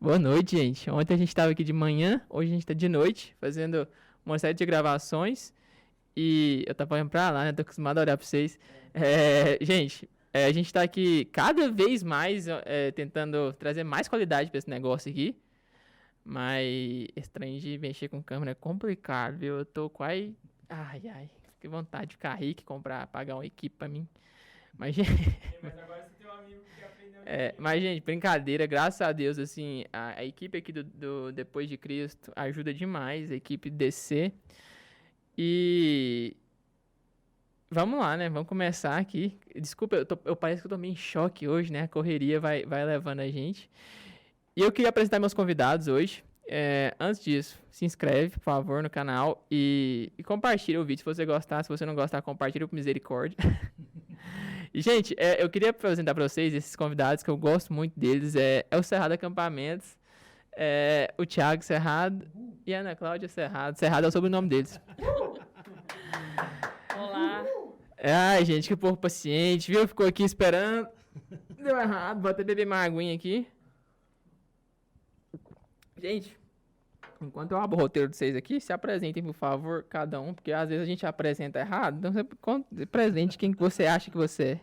Boa noite, gente. Ontem a gente estava aqui de manhã, hoje a gente está de noite, fazendo uma série de gravações. E eu tava olhando pra lá, né? Tô acostumado a olhar pra vocês. Gente, a gente tá aqui cada vez mais tentando trazer mais qualidade pra esse negócio aqui. Mas esse trem de mexer com câmera é complicado, viu? Eu tô quase. Ai, ai. Que vontade de ficar rico e comprar, pagar uma equipe pra mim. Mas, Mas agora você tem um amigo que aprendeu a mas, gente, brincadeira, graças a Deus, assim, a equipe aqui do Depois de Cristo ajuda demais, a equipe DC. E vamos lá, né? Vamos começar aqui. Desculpa, eu pareço que eu tô meio em choque hoje, né? A correria vai levando a gente. E eu queria apresentar meus convidados hoje. Antes disso, se inscreve, por favor, no canal e compartilha o vídeo se você gostar. Se você não gostar, compartilha com misericórdia. E, gente, eu queria apresentar para vocês esses convidados que eu gosto muito deles. É o Cerrado Acampamentos, o Thiago Cerrado e a Ana Cláudia Cerrado. Cerrado é o sobrenome deles. Olá. Ai, gente, que povo paciente, viu? Ficou aqui esperando. Deu errado, vou até beber uma aguinha aqui. Gente, enquanto eu abro o roteiro de vocês aqui, se apresentem, por favor, cada um, porque às vezes a gente apresenta errado. Então, você presente quem que você acha que você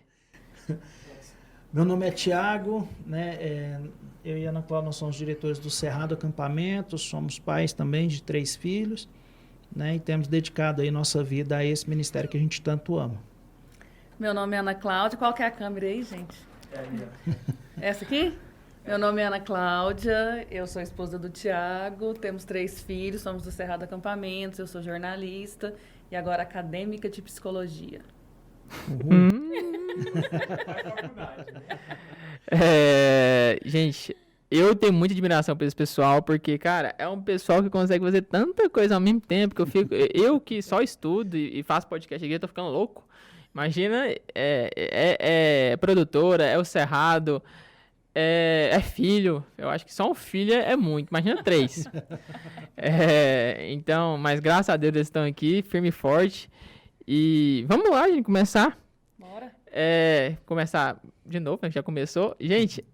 é. Meu nome é Thiago, né? Eu e a Ana Cláudia, nós somos diretores do Cerrado Acampamentos, somos pais também de 3 filhos, né? E temos dedicado aí nossa vida a esse ministério que a gente tanto ama. Meu nome é Ana Cláudia. Qual que é a câmera aí, gente? Essa aqui? Meu nome é Ana Cláudia, eu sou esposa do Thiago, temos 3 filhos, somos do Cerrado Acampamentos, eu sou jornalista e agora acadêmica de psicologia. Gente, eu tenho muita admiração por esse pessoal, porque, cara, é um pessoal que consegue fazer tanta coisa ao mesmo tempo que eu que só estudo e faço podcast aqui, eu tô ficando louco. Imagina, é produtora, é o Cerrado, é filho. Eu acho que só um filho é muito, imagina 3. Então, mas graças a Deus eles estão aqui, firme e forte. E vamos lá, gente, começar. Bora. Começar de novo, né, que já começou. Gente,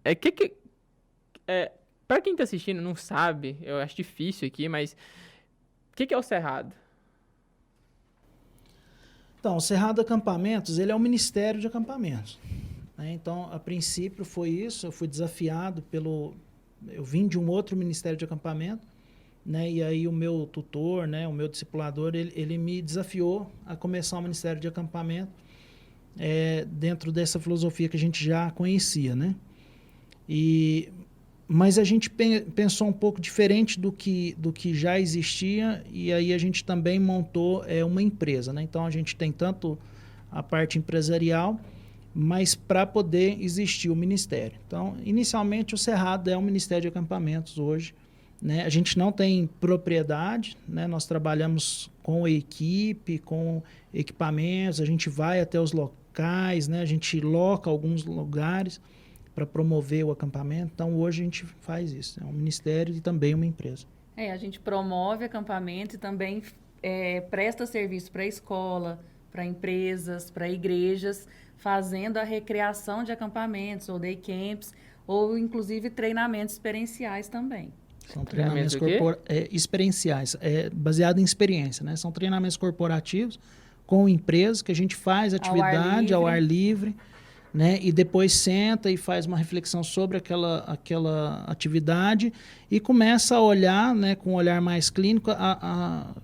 pra quem tá assistindo não sabe, eu acho difícil aqui, mas o que é o Cerrado? Então, o Cerrado Acampamentos, ele é um ministério de acampamentos, né? Então, a princípio foi isso, eu fui desafiado eu vim de um outro ministério de acampamento, né? E aí o meu tutor, né, o meu discipulador, ele me desafiou a começar um ministério de acampamento dentro dessa filosofia que a gente já conhecia, né? Mas a gente pensou um pouco diferente do que já existia, e aí a gente também montou uma empresa, né? Então a gente tem tanto a parte empresarial, mas para poder existir o ministério. Então, inicialmente o Cerrado é um ministério de acampamentos hoje, né? A gente não tem propriedade, né? Nós trabalhamos com equipe, com equipamentos, a gente vai até os locais, né? A gente loca alguns lugares para promover o acampamento. Então, hoje a gente faz isso. É um ministério e também uma empresa. A gente promove acampamento e também presta serviço para a escola, para empresas, para igrejas, fazendo a recriação de acampamentos ou day camps, ou inclusive treinamentos experienciais também. São treinamentos experienciais, baseado em experiência, né? São treinamentos corporativos com empresas que a gente faz atividade ao ar livre, né? E depois senta e faz uma reflexão sobre aquela atividade e começa a olhar, né, com um olhar mais clínico, a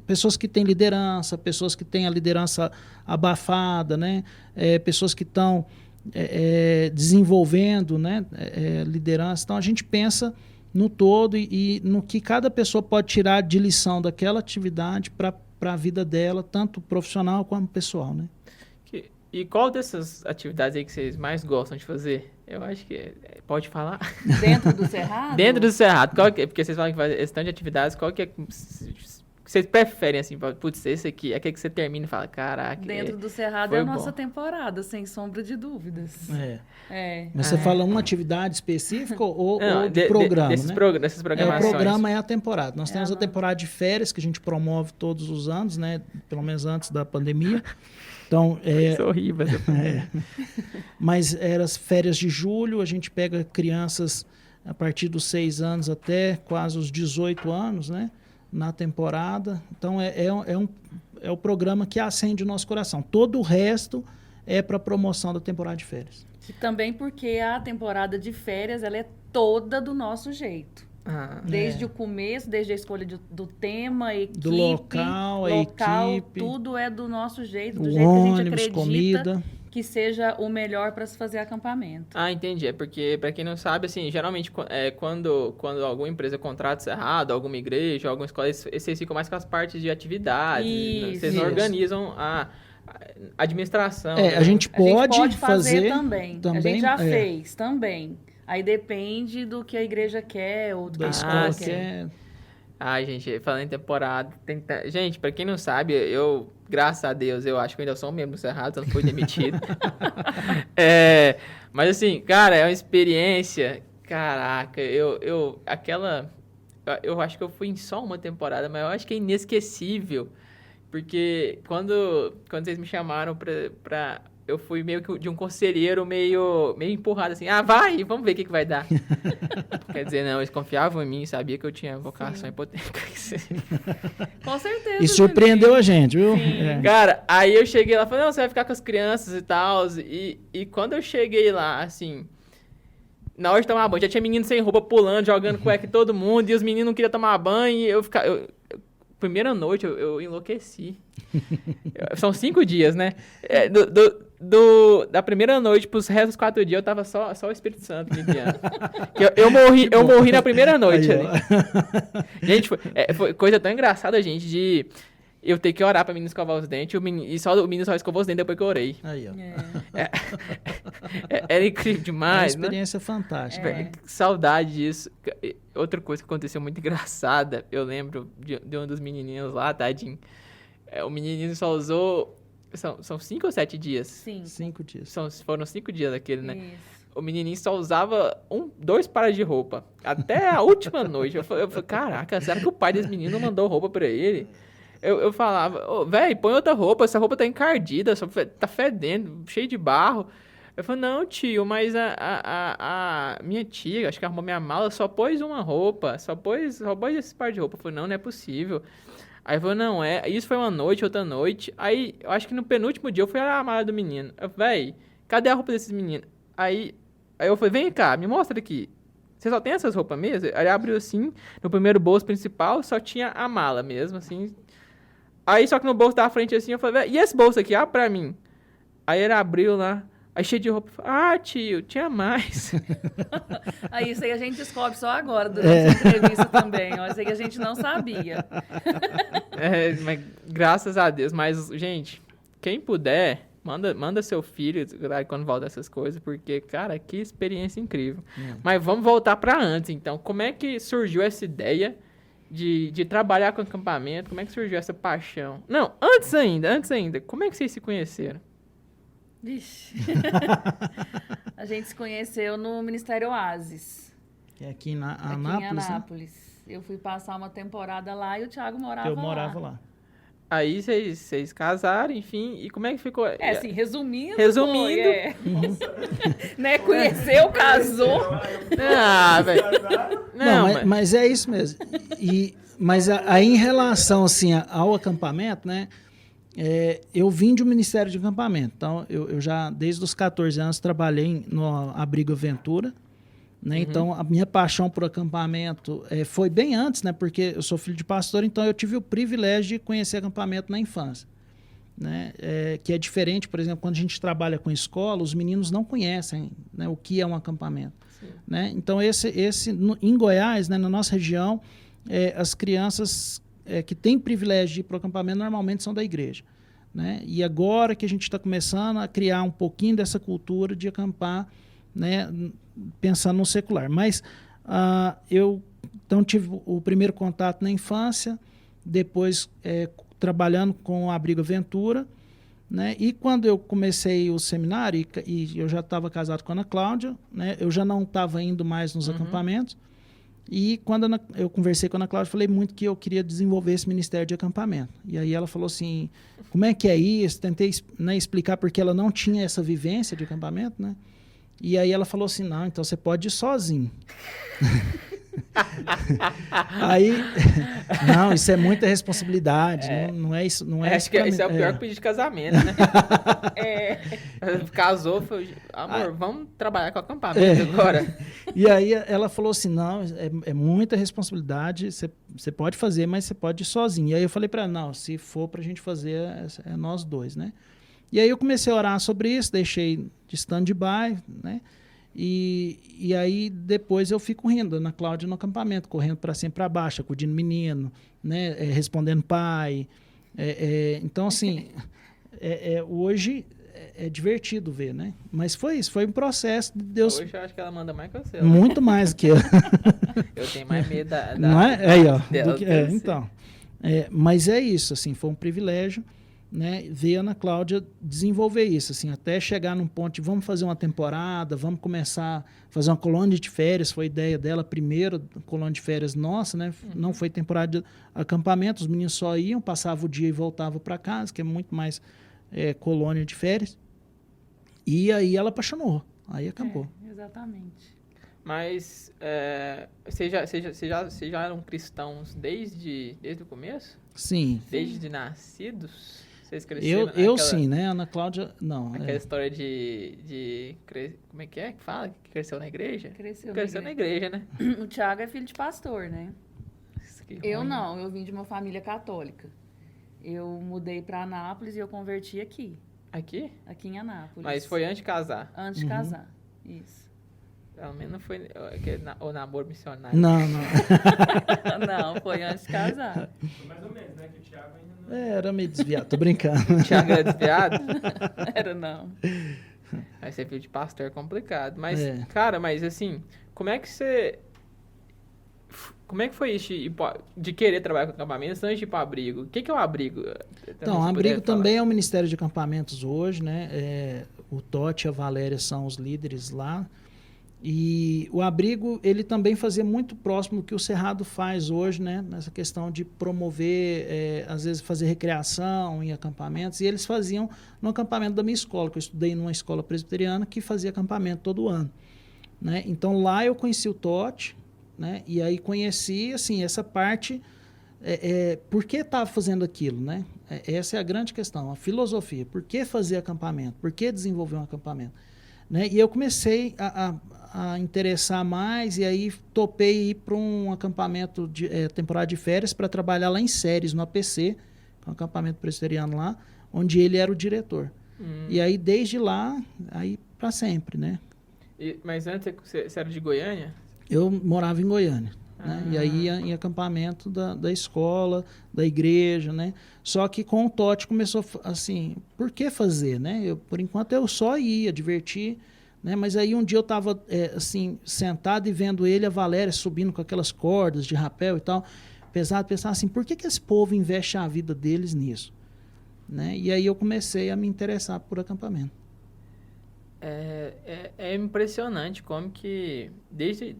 pessoas que têm liderança, pessoas que têm a liderança abafada, né? Pessoas que estão desenvolvendo, né, liderança. Então, a gente pensa no todo e no que cada pessoa pode tirar de lição daquela atividade para a vida dela, tanto profissional como pessoal, né? E qual dessas atividades aí que vocês mais gostam de fazer? Eu acho que pode falar. Dentro do Cerrado? Dentro do Cerrado. Porque vocês falam que faz esse tanto de atividades, qual que é que vocês preferem, assim, putz, esse aqui é aquele que você termina e fala, caraca. Dentro do Cerrado é a nossa temporada, sem sombra de dúvidas. Mas você fala uma atividade específica ou de programa, dessas né? Dessas programações. O programa é a temporada. Nós temos a temporada de férias, que a gente promove todos os anos, né? Pelo menos antes da pandemia. Então, Isso é horrível. Mas eram as férias de julho, a gente pega crianças a partir dos 6 anos até quase os 18 anos, né? Na temporada. Então, é o programa que acende o nosso coração. Todo o resto é para promoção da temporada de férias. E também porque a temporada de férias ela é toda do nosso jeito. Desde o começo, desde a escolha do tema, a equipe, do local, a equipe, tudo é do nosso jeito, do o jeito que a gente ônibus, acredita comida. que seja o melhor para se fazer acampamento. Entendi. É porque, para quem não sabe, assim, geralmente quando alguma empresa contrata o Cerrado, alguma igreja, alguma escola, vocês ficam mais com as partes de atividades. Isso. Vocês não organizam a administração. A gente pode fazer também. A gente já fez também. Aí depende do que a igreja quer ou do que a escola quer. Gente, falando em temporada, gente, pra quem não sabe, graças a Deus, eu acho que eu ainda sou um membro do Cerrado, eu não fui demitido. Mas assim, cara, é uma experiência, caraca, eu acho que eu fui em só uma temporada, mas eu acho que é inesquecível, porque quando vocês me chamaram eu fui meio que de um conselheiro meio empurrado assim, vai, vamos ver o que vai dar. Quer dizer, não, eles confiavam em mim, sabia que eu tinha vocação hipotética. Com certeza. E surpreendeu a gente, viu? Cara, aí eu cheguei lá e falei, não, você vai ficar com as crianças e tal. E quando eu cheguei lá, assim, na hora de tomar banho, já tinha menino sem roupa pulando, jogando cueca em todo mundo, e os meninos não queriam tomar banho, e primeira noite eu enlouqueci. São 5 dias, né? Da primeira noite pros restos 4 dias, eu tava só o Espírito Santo me guiando. Eu morri na primeira noite ali. Gente, foi coisa tão engraçada, gente, de eu ter que orar pra menino escovar os dentes, o menino só escovou os dentes depois que eu orei. Aí, ó. Era incrível demais, uma experiência fantástica. Saudade disso. Outra coisa que aconteceu muito engraçada, eu lembro de um dos menininhos lá, tadinho. O menininho só usou... São 5 ou 7 dias? Sim. 5 dias. Foram 5 dias daquele, né? Isso. O menininho só usava 2 pares de roupa. Até a última noite. Eu falei, caraca, será que o pai desse menino não mandou roupa pra ele? Eu falava, velho, põe outra roupa, essa roupa tá encardida, tá fedendo, cheio de barro. Eu falei, não, tio, mas a minha tia, acho que arrumou minha mala, só pôs uma roupa, só pôs esse par de roupa. Eu falei, não é possível. Aí falou, não, isso foi uma noite, outra noite. Aí, eu acho que no penúltimo dia eu fui olhar a mala do menino. Eu falei, véi, cadê a roupa desses meninos? Aí eu falei, vem cá, me mostra aqui. Você só tem essas roupas mesmo? Aí ele abriu assim, no primeiro bolso principal, só tinha a mala mesmo, assim. Aí, só que no bolso da frente, assim, eu falei, véi, e esse bolso aqui? Abre pra mim. Aí ele abriu lá. Aí cheio de roupa, tio, tinha mais. Aí isso aí a gente descobre só agora, durante a entrevista também, ó. Isso aí a gente não sabia. Mas graças a Deus. Mas, gente, quem puder, manda seu filho quando volta essas coisas, porque, cara, que experiência incrível. Mas vamos voltar para antes, então. Como é que surgiu essa ideia de trabalhar com acampamento? Como é que surgiu essa paixão? Não, antes ainda. Como é que vocês se conheceram? Vixe. A gente se conheceu no Ministério Oasis. Que é aqui em Anápolis, aqui em Anápolis. Né? Eu fui passar uma temporada lá e o Thiago morava lá. Eu morava lá. Aí vocês casaram, enfim, e como é que ficou? Assim, resumindo. Foi, né? Conheceu, casou. Velho. Não, mas é isso mesmo. Mas aí em relação assim, ao acampamento, né? Eu vim de um ministério de acampamento. Então, eu já, desde os 14 anos, trabalhei no Abrigo Aventura. Né? Uhum. Então, a minha paixão por acampamento foi bem antes, né? Porque eu sou filho de pastor, então eu tive o privilégio de conhecer acampamento na infância. Né? Que é diferente, por exemplo, quando a gente trabalha com escola, os meninos não conhecem, né, o que é um acampamento. Né? Então, em Goiás, né, na nossa região, as crianças que têm privilégio de ir para o acampamento normalmente são da igreja. Né? E agora que a gente está começando a criar um pouquinho dessa cultura de acampar, né, pensando no secular. Mas eu então tive o primeiro contato na infância, depois trabalhando com o Abrigo Aventura, né? E quando eu comecei o seminário, e eu já estava casado com a Ana Cláudia, né? Eu já não estava indo mais nos acampamentos, e quando eu conversei com a Ana Cláudia, falei muito que eu queria desenvolver esse ministério de acampamento. E aí ela falou assim, como é que é isso? Tentei, né, explicar porque ela não tinha essa vivência de acampamento, né? E aí ela falou assim, não, então você pode ir sozinho. Aí, não, isso é muita responsabilidade, não é isso, não é Acho que isso é o pior que pedir de casamento, né? Casou, falou, amor, vamos trabalhar com acampamento agora. E aí ela falou assim, não, é muita responsabilidade, você pode fazer, mas você pode ir sozinho. E aí eu falei para ela, não, se for pra gente fazer, é nós dois, né? E aí eu comecei a orar sobre isso, deixei de stand-by, né? E aí depois eu fico rindo na Cláudia no acampamento, correndo para cima e para baixo, acudindo menino, né? Respondendo pai. Então, assim, hoje é divertido ver, né? Mas foi isso, foi um processo de Deus. Hoje eu acho que ela manda mais que você. Muito mais que eu. Eu tenho mais medo da Não é? Aí, ó. dela. Então. Mas é isso, assim, foi um privilégio, né, ver a Ana Cláudia desenvolver isso, assim, até chegar num ponto de vamos fazer uma temporada, vamos começar a fazer uma colônia de férias, foi a ideia dela, primeiro colônia de férias nossa, né, não foi temporada de acampamento, os meninos só iam, passavam o dia e voltavam para casa, que é muito mais colônia de férias, e aí ela apaixonou, aí acabou. Exatamente. Mas vocês já eram cristãos desde o começo? Sim. Desde nascidos? Vocês cresceram eu sim, né? Ana Cláudia, não. Aquela história de como é que fala? Que cresceu na igreja? Cresceu na igreja, né? O Thiago é filho de pastor, né? Eu ruim. não, eu vim de uma família católica. Eu mudei para Anápolis e eu converti aqui. Aqui? Aqui em Anápolis. Mas foi antes de casar? Antes de casar, isso. Pelo menos não foi o namoro missionário. Não. Não, foi antes de casar. Foi mais ou menos, né? Que o Thiago ainda não... Era meio desviado, tô brincando. O Thiago era desviado? Era não. Aí ser filho de pastor é complicado. Mas, É. cara, mas assim, como é que foi isso de querer trabalhar com acampamentos antes de ir para abrigo? O que é o abrigo? Então, o abrigo também é o Ministério de Acampamentos hoje, né? O Totti e a Valéria são os líderes lá. E o abrigo, ele também fazia muito próximo do que o Cerrado faz hoje, né? Nessa questão de promover, às vezes fazer recreação em acampamentos. E eles faziam no acampamento da minha escola, que eu estudei numa escola presbiteriana que fazia acampamento todo ano, né? Então lá eu conheci o Totti, né? E aí conheci, assim, essa parte, por que estava fazendo aquilo, né? Essa é a grande questão, a filosofia. Por que fazer acampamento? Por que desenvolver um acampamento? Né? E eu comecei a interessar mais, e aí topei ir para um acampamento de temporada de férias para trabalhar lá em Séries, no APC, um acampamento presbiteriano lá, onde ele era o diretor. E aí, desde lá, aí para sempre, né? Mas antes você era de Goiânia? Eu morava em Goiânia, né? E aí ia em acampamento da escola, da igreja, né? Só que com o Totti começou assim, por que fazer, né? Por enquanto eu só ia divertir, né? Mas aí um dia eu estava assim, sentado e vendo ele e a Valéria subindo com aquelas cordas de rapel e tal, pesado, pensar assim, por que esse povo investe a vida deles nisso? Né? E aí eu comecei a me interessar por acampamento. É impressionante como que desde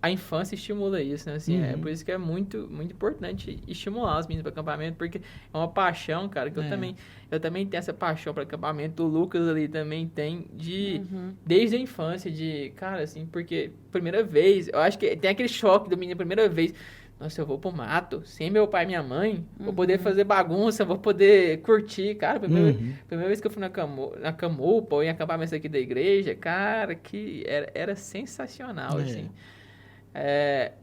a infância estimula isso, né? Assim, É por isso que é muito, muito importante estimular os meninos para acampamento, porque é uma paixão, cara, que eu também tenho essa paixão para acampamento. O Lucas ali também tem desde a infância, cara, assim, porque primeira vez, eu acho que tem aquele choque do menino primeira vez. Nossa, eu vou pro mato, sem meu pai e minha mãe, vou poder fazer bagunça, vou poder curtir. Cara, primeira vez que eu fui na Camupa ou em acampamentos aqui da igreja, cara, que era sensacional, assim.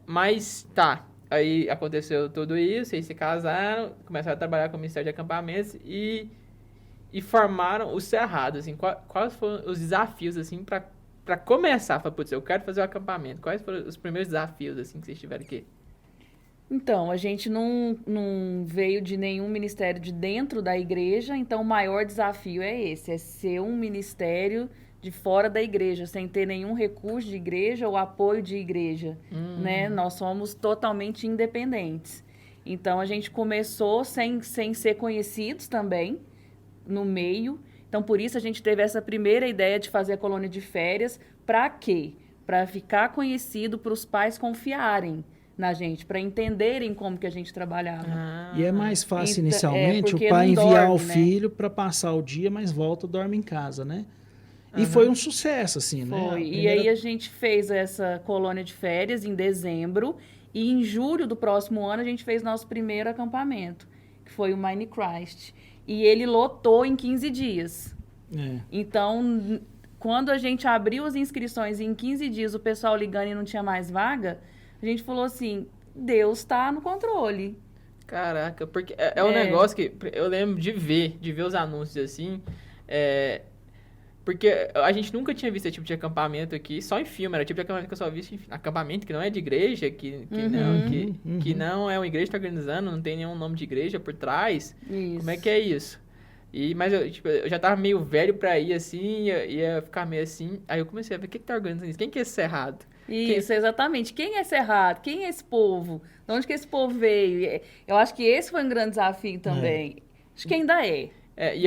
Mas, tá, aí aconteceu tudo isso, aí se casaram, começaram a trabalhar com o Ministério de Acampamentos e formaram o Cerrado, assim. Quais foram os desafios, assim, pra começar? Falar, putz, eu quero fazer o acampamento. Quais foram os primeiros desafios, assim, que vocês tiveram aqui? Então, a gente não veio de nenhum ministério de dentro da igreja, então o maior desafio é esse, é ser um ministério de fora da igreja, sem ter nenhum recurso de igreja ou apoio de igreja, né? Nós somos totalmente independentes. Então, a gente começou sem ser conhecidos também no meio. Então, por isso, a gente teve essa primeira ideia de fazer a colônia de férias. Para quê? Para ficar conhecido, para os pais confiarem na gente, para entenderem como que a gente trabalhava. E é mais fácil inicialmente o porque pai não enviar dorme, o filho para passar o dia, mas volta, dorme em casa, né? E foi um sucesso, assim, né? Foi. E aí a gente fez essa colônia de férias em dezembro. E em julho do próximo ano a gente fez nosso primeiro acampamento, que foi o Minecraft. E ele lotou em 15 dias. Então, quando a gente abriu as inscrições e em 15 dias o pessoal ligando e não tinha mais vaga, a gente falou assim, Deus está no controle. Caraca, porque é um negócio que eu lembro de ver os anúncios assim, porque a gente nunca tinha visto esse tipo de acampamento aqui, só em filme, era o tipo de acampamento que eu só vi em acampamento que não é de igreja, que não é uma igreja que tá organizando, não tem nenhum nome de igreja por trás. Isso. Como é que é isso? Mas eu já tava meio velho pra ir, assim, ia ficar meio assim, aí eu comecei a ver, quem que tá organizando isso? Quem que é esse Cerrado? Isso, exatamente. Quem é Cerrado? Quem é esse povo? De onde que esse povo veio? Eu acho que esse foi um grande desafio também. Acho que ainda é. E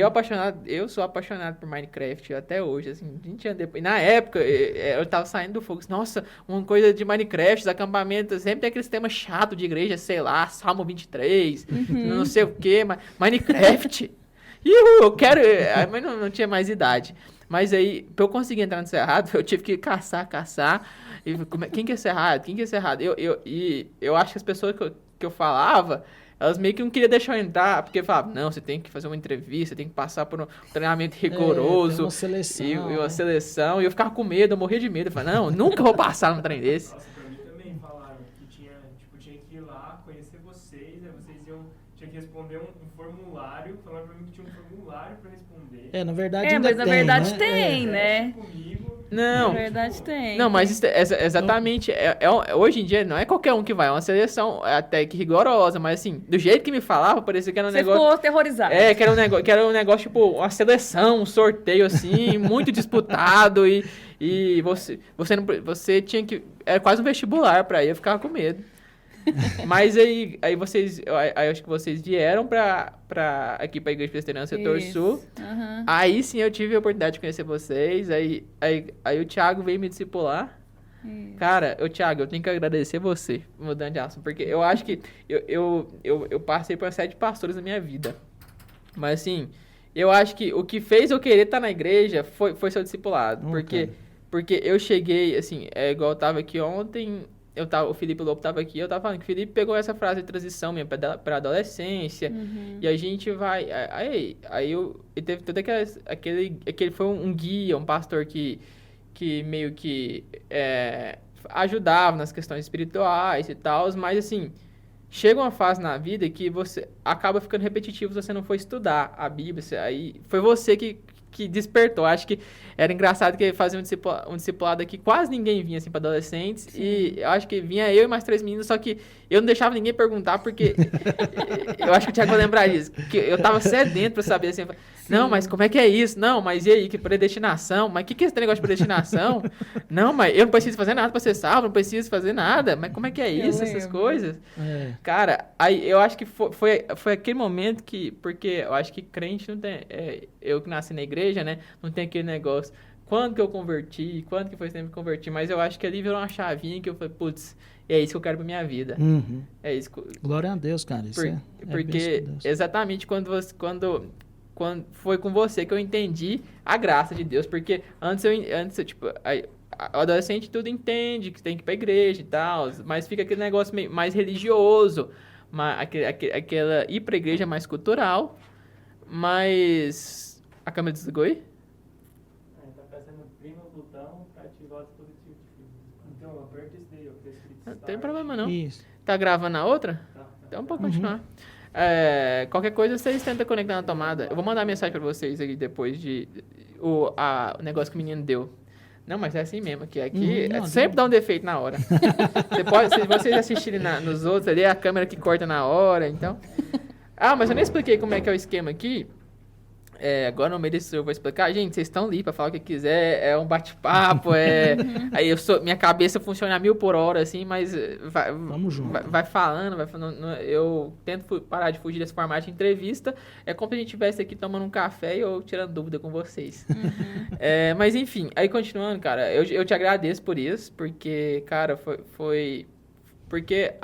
eu sou apaixonado por Minecraft até hoje, assim, 20 anos depois. Na época, eu tava saindo do fogo. Nossa, uma coisa de Minecraft, os acampamentos, sempre tem aquele tema chato de igreja, sei lá, Salmo 23, não sei o quê, mas Minecraft. Eu quero... Mas não tinha mais idade. Mas aí, pra eu conseguir entrar no Cerrado, eu tive que caçar. E, quem que é Cerrado? Quem que é Cerrado? Eu acho que as pessoas que eu falava... Elas meio que não queriam deixar eu entrar, porque falavam, não, você tem que fazer uma entrevista, tem que passar por um treinamento rigoroso. Uma seleção. E uma seleção. E eu ficava com medo, eu morria de medo. Eu falei, não, nunca vou passar num trem desse. Nossa, pra mim também falaram que tinha que ir lá, conhecer vocês, aí vocês tinha que responder um formulário, falaram pra mim que tinha um formulário pra responder. Na verdade ainda mas na verdade né? tem, né? Comigo. Não. Na verdade tem. Não, mas exatamente, hoje em dia não é qualquer um que vai, é uma seleção até que rigorosa, mas assim, do jeito que me falava, parecia que era um negócio... Você ficou aterrorizado. Que era um negócio, tipo, uma seleção, um sorteio, assim, muito disputado, e você tinha que... Era quase um vestibular pra ir, eu ficava com medo. Mas aí eu acho que vocês vieram aqui pra Igreja Presbiteriana Setor Sul. Uhum. Aí sim eu tive a oportunidade de conhecer vocês. Aí o Thiago veio me discipular. Cara, Thiago, eu tenho que agradecer você, mudando de assunto, porque eu acho que eu passei por uma série de pastores na minha vida. Mas assim, eu acho que o que fez eu querer estar na igreja foi seu discipulado. Porque eu cheguei, assim, igual eu tava aqui ontem. O Felipe Lobo tava aqui, eu tava falando que o Felipe pegou essa frase de transição minha pra adolescência, e a gente vai... Aí teve todo aquele foi um guia, um pastor que meio que ajudava nas questões espirituais e tal, mas assim, chega uma fase na vida que você acaba ficando repetitivo se você não for estudar a Bíblia, aí foi você que despertou. Acho que era engraçado que fazia um discipulado aqui, quase ninguém vinha assim para adolescentes. Sim. E eu acho que vinha eu e mais 3 meninos, só que eu não deixava ninguém perguntar, porque eu acho que o Thiago vai lembrar disso, que eu tava sedento para saber assim, não, mas como é que é isso? Não, mas e aí, que predestinação? Mas o que é esse negócio de predestinação? Não, mas eu não preciso fazer nada para ser salvo, não preciso fazer nada, mas como é que é isso, essas coisas? Cara, aí eu acho que foi aquele momento porque eu acho que crente não tem, eu que nasci na igreja, né, não tem aquele negócio, quando que eu converti, quando que foi esse tempo que eu converti, mas eu acho que ali virou uma chavinha que eu falei, putz, é isso que eu quero pra minha vida. É isso. Glória a Deus, cara. Porque exatamente quando foi com você que eu entendi a graça de Deus, porque antes tipo, o adolescente tudo entende que tem que ir pra igreja e tal, mas fica aquele negócio meio mais religioso, aquela ir pra igreja mais cultural, mas a câmera desligou aí? Tá aparecendo prima botão pra ativar o dispositivo de fio. Então, aperta esse daí, Não tem problema não. Isso. Tá gravando a outra? Tá. Então pode continuar. Qualquer coisa vocês tentam conectar na tomada. Eu vou mandar mensagem pra vocês aí depois o negócio que o menino deu. Não, mas é assim mesmo, que aqui sempre dá um defeito na hora. Se vocês assistirem nos outros ali, é a câmera que corta na hora, então... mas eu nem expliquei como é que é o esquema aqui. Agora no meio desse eu vou explicar. Gente, vocês estão ali pra falar o que quiser, é um bate-papo, aí minha cabeça funciona a 1000 por hora, assim, mas Vamos junto. vai falando, eu tento parar de fugir desse formato de entrevista, é como se a gente estivesse aqui tomando um café e eu tirando dúvida com vocês. Mas enfim, aí continuando, cara, eu te agradeço por isso, porque, cara, foi porque...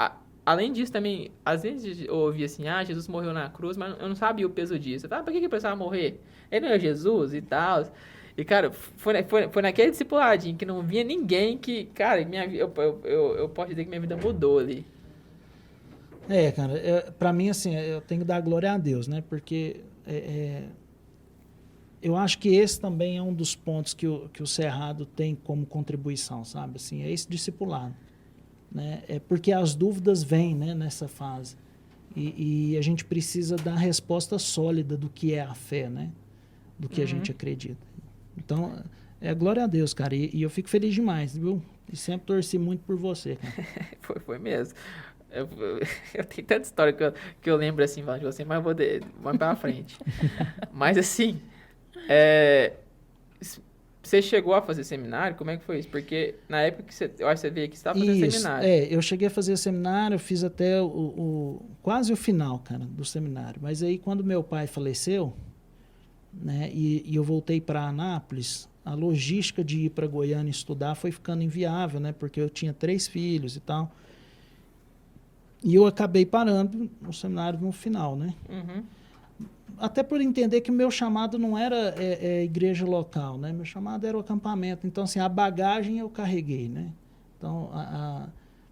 Além disso, também, às vezes eu ouvi assim, Jesus morreu na cruz, mas eu não sabia o peso disso. Eu falava, por que precisava morrer? Ele não é Jesus e tal. E, cara, foi naquele discipuladinho que não vinha ninguém que, cara, eu posso dizer que minha vida mudou ali. Cara, pra mim, assim, eu tenho que dar glória a Deus, né? Porque eu acho que esse também é um dos pontos que o Cerrado tem como contribuição, sabe? Assim, é esse discipulado, né? É porque as dúvidas vêm, né, nessa fase. E a gente precisa dar resposta sólida do que é a fé, né? Do que a gente acredita. Então, glória a Deus, cara. E eu fico feliz demais, viu? E sempre torci muito por você, cara. Foi mesmo. Eu tenho tanta história que eu lembro assim, falando de você, mas eu vou mais pra frente. Mas assim, você chegou a fazer seminário? Como é que foi isso? Porque na época que eu acho que você veio aqui, você estava fazendo seminário. Eu cheguei a fazer seminário, eu fiz até quase o final, cara, do seminário. Mas aí, quando meu pai faleceu, né, e eu voltei para Anápolis, a logística de ir para Goiânia estudar foi ficando inviável, né, porque eu tinha 3 filhos e tal. E eu acabei parando no seminário no final, né? Uhum. Até por entender que o meu chamado não era igreja local, né? Meu chamado era o acampamento. Então, assim, a bagagem eu carreguei, né? Então,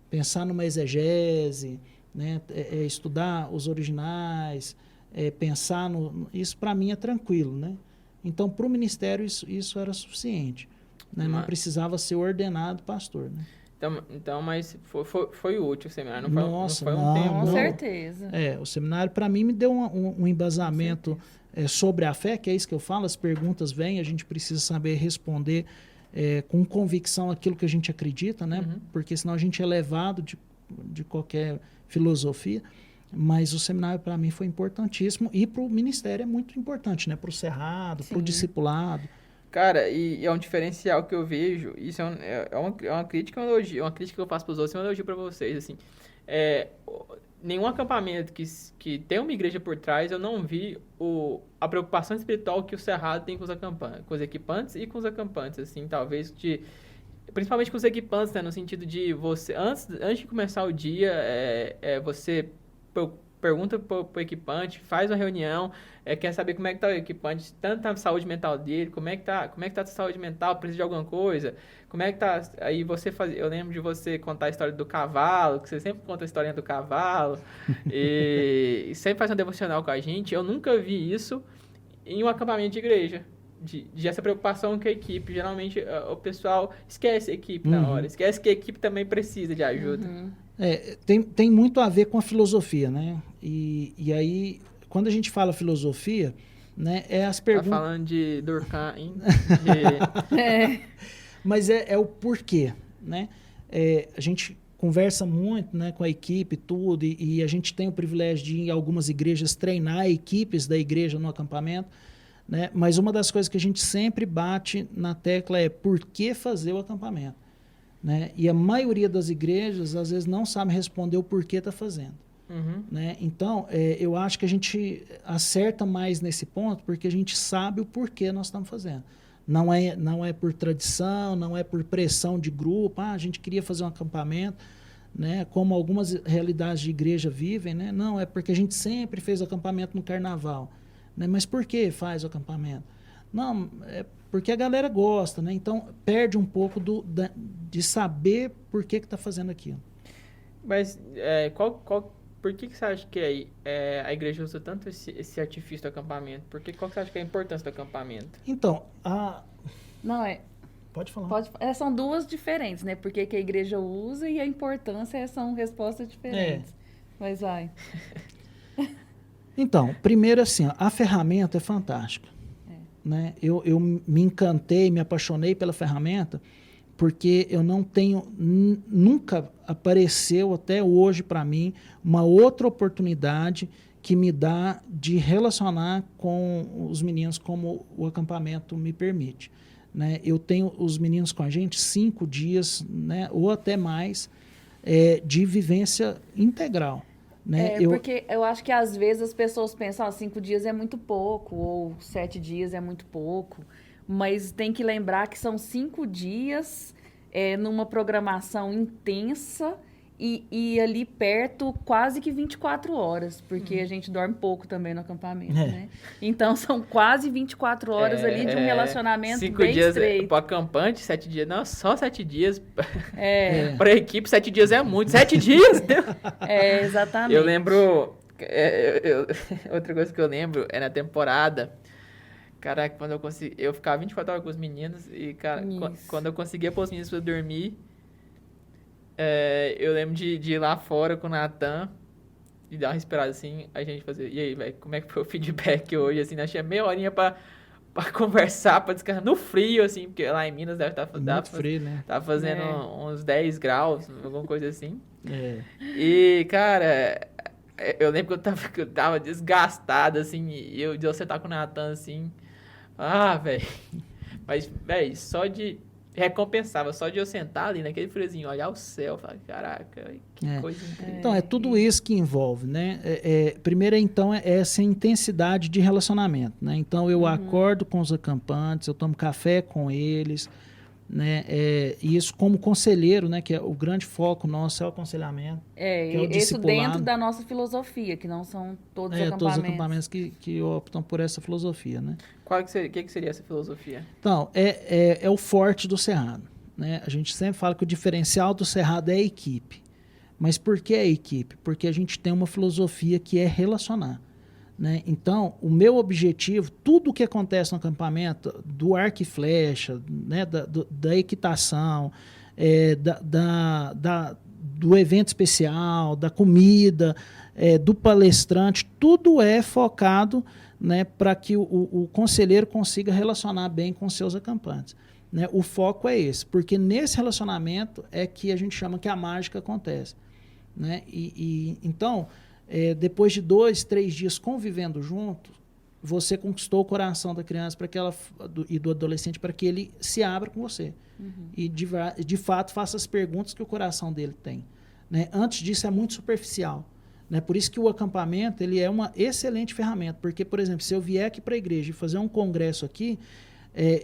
pensar numa exegese, né? Estudar os originais, pensar no... Isso, para mim, é tranquilo, né? Então, para o ministério, isso era suficiente. Né? Não precisava ser ordenado pastor, né? Então, mas foi útil o seminário, não foi um tempo. Com certeza. O seminário, para mim, me deu um embasamento sobre a fé, que é isso que eu falo, as perguntas vêm, a gente precisa saber responder com convicção aquilo que a gente acredita, né? Uhum. Porque senão a gente é levado de qualquer filosofia. Mas o seminário, para mim, foi importantíssimo. E para o ministério é muito importante, né? Para o Cerrado, para o discipulado. Cara, e é um diferencial que eu vejo, isso é uma crítica, um elogio, uma crítica que eu faço para os outros, é um elogio para vocês, assim. Nenhum acampamento que tem uma igreja por trás, eu não vi a preocupação espiritual que o Cerrado tem com os equipantes e com os acampantes, assim, talvez principalmente com os equipantes, né, no sentido de você, antes de começar o dia, você pergunta pro equipante, faz uma reunião, quer saber como é que tá o equipante, tanto a saúde mental dele, como é que tá a saúde mental, precisa de alguma coisa, como é que tá, aí eu lembro de você contar a história do cavalo, que você sempre conta a historinha do cavalo, e sempre faz um devocional com a gente. Eu nunca vi isso em um acampamento de igreja, de essa preocupação com a equipe. Geralmente o pessoal esquece a equipe na hora, esquece que a equipe também precisa de ajuda. Tem muito a ver com a filosofia, né? E aí, quando a gente fala filosofia, né, as perguntas... Tá falando de Durkheim, Mas é o porquê, né? A gente conversa muito, né, com a equipe, tudo, e a gente tem o privilégio de ir em algumas igrejas treinar equipes da igreja no acampamento, né? Mas uma das coisas que a gente sempre bate na tecla é por que fazer o acampamento. Né? E a maioria das igrejas, às vezes, não sabe responder o porquê está fazendo. Uhum. Né? Então, eu acho que a gente acerta mais nesse ponto porque a gente sabe o porquê nós estamos fazendo. Não é por tradição, não é por pressão de grupo. A gente queria fazer um acampamento, né? Como algumas realidades de igreja vivem. Né? Não, é porque a gente sempre fez acampamento no carnaval. Né? Mas por que faz o acampamento? Não, porque a galera gosta, né? Então, perde um pouco de saber por que está fazendo aquilo. Mas por que você acha que a igreja usa tanto esse artifício do acampamento? Qual que você acha que é a importância do acampamento? Então, Não, Pode falar. São duas diferentes, né? Porque que a igreja usa e a importância são respostas diferentes. Mas vai. Então, primeiro assim, a ferramenta é fantástica. Né? Eu me encantei, me apaixonei pela ferramenta porque eu não tenho, nunca apareceu até hoje para mim uma outra oportunidade que me dá de relacionar com os meninos como o acampamento me permite. Né? Eu tenho os meninos com a gente 5 dias, né, ou até mais, de vivência integral. Né? Porque eu acho que às vezes as pessoas pensam 5 dias é muito pouco, ou 7 dias é muito pouco, mas tem que lembrar que são 5 dias numa programação intensa E ali perto, quase que 24 horas, porque a gente dorme pouco também no acampamento, né? Então, são quase 24 horas ali de um relacionamento 5 bem dias estreito. Para acampante, 7 dias. Não, só 7 dias. Para a equipe, 7 dias é muito. 7 dias? Exatamente. Eu lembro... outra coisa que eu lembro é na temporada... Caraca, quando eu ficava 24 horas com os meninos e, cara, quando eu conseguia pôr os meninos pra dormir... eu lembro de ir lá fora com o Natan e dar uma respirada assim, a gente fazer, e aí, velho, como é que foi o feedback hoje, assim, nós tínhamos meia horinha pra conversar, pra descansar, no frio, assim, porque lá em Minas deve estar frio, né? Tá fazendo uns 10 graus, alguma coisa assim. E, cara, eu lembro que eu tava desgastado, assim, e você tá com o Natan, assim, velho, mas, velho, só de... recompensava só de eu sentar ali naquele friozinho, olhar o céu, falar, caraca, que coisa incrível. Então, é tudo isso que envolve, né? Primeiro, então, é essa intensidade de relacionamento, né? Então, eu acordo com os acampantes, eu tomo café com eles, né? E isso como conselheiro, né? Que é o grande foco nosso é o aconselhamento. Que é o isso discipulado. Dentro da nossa filosofia, que não são todos os acampamentos. Todos os acampamentos que optam por essa filosofia, né? Que seria essa filosofia? Então, é o forte do Cerrado, né? A gente sempre fala que o diferencial do Cerrado é a equipe. Mas por que a equipe? Porque a gente tem uma filosofia que é relacionar, né? Então, o meu objetivo, tudo o que acontece no acampamento, do arco e flecha, né? da equitação, do evento especial, da comida, do palestrante, tudo é focado, né, para que o conselheiro consiga relacionar bem com seus acampantes. Né? O foco é esse, porque nesse relacionamento é que a gente chama que a mágica acontece. Né? Então, depois de 2, 3 dias convivendo junto, você conquistou o coração da criança e do adolescente para que ele se abra com você. E, de fato, faça as perguntas que o coração dele tem. Né? Antes disso, é muito superficial. Né? Por isso que o acampamento ele é uma excelente ferramenta. Porque, por exemplo, se eu vier aqui para a igreja e fazer um congresso aqui,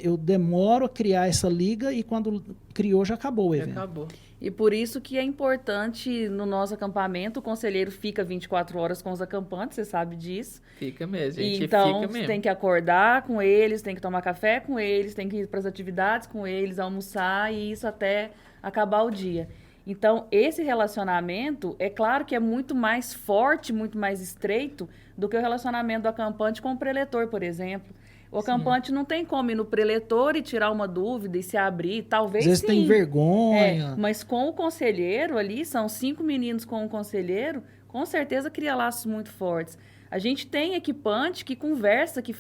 eu demoro a criar essa liga e quando criou já acabou o evento. Acabou. E por isso que é importante no nosso acampamento, o conselheiro fica 24 horas com os acampantes, você sabe disso. Fica mesmo, a gente então, fica mesmo. Tem que acordar com eles, tem que tomar café com eles, tem que ir para as atividades com eles, almoçar e isso até acabar o dia. Então, esse relacionamento, é claro que é muito mais forte, muito mais estreito do que o relacionamento do acampante com o preletor, por exemplo. O acampante não tem como ir no preletor e tirar uma dúvida e se abrir, talvez sim. Às vezes tem vergonha. Mas com o conselheiro ali, são 5 meninos com o conselheiro, com certeza cria laços muito fortes. A gente tem equipante que conversa, que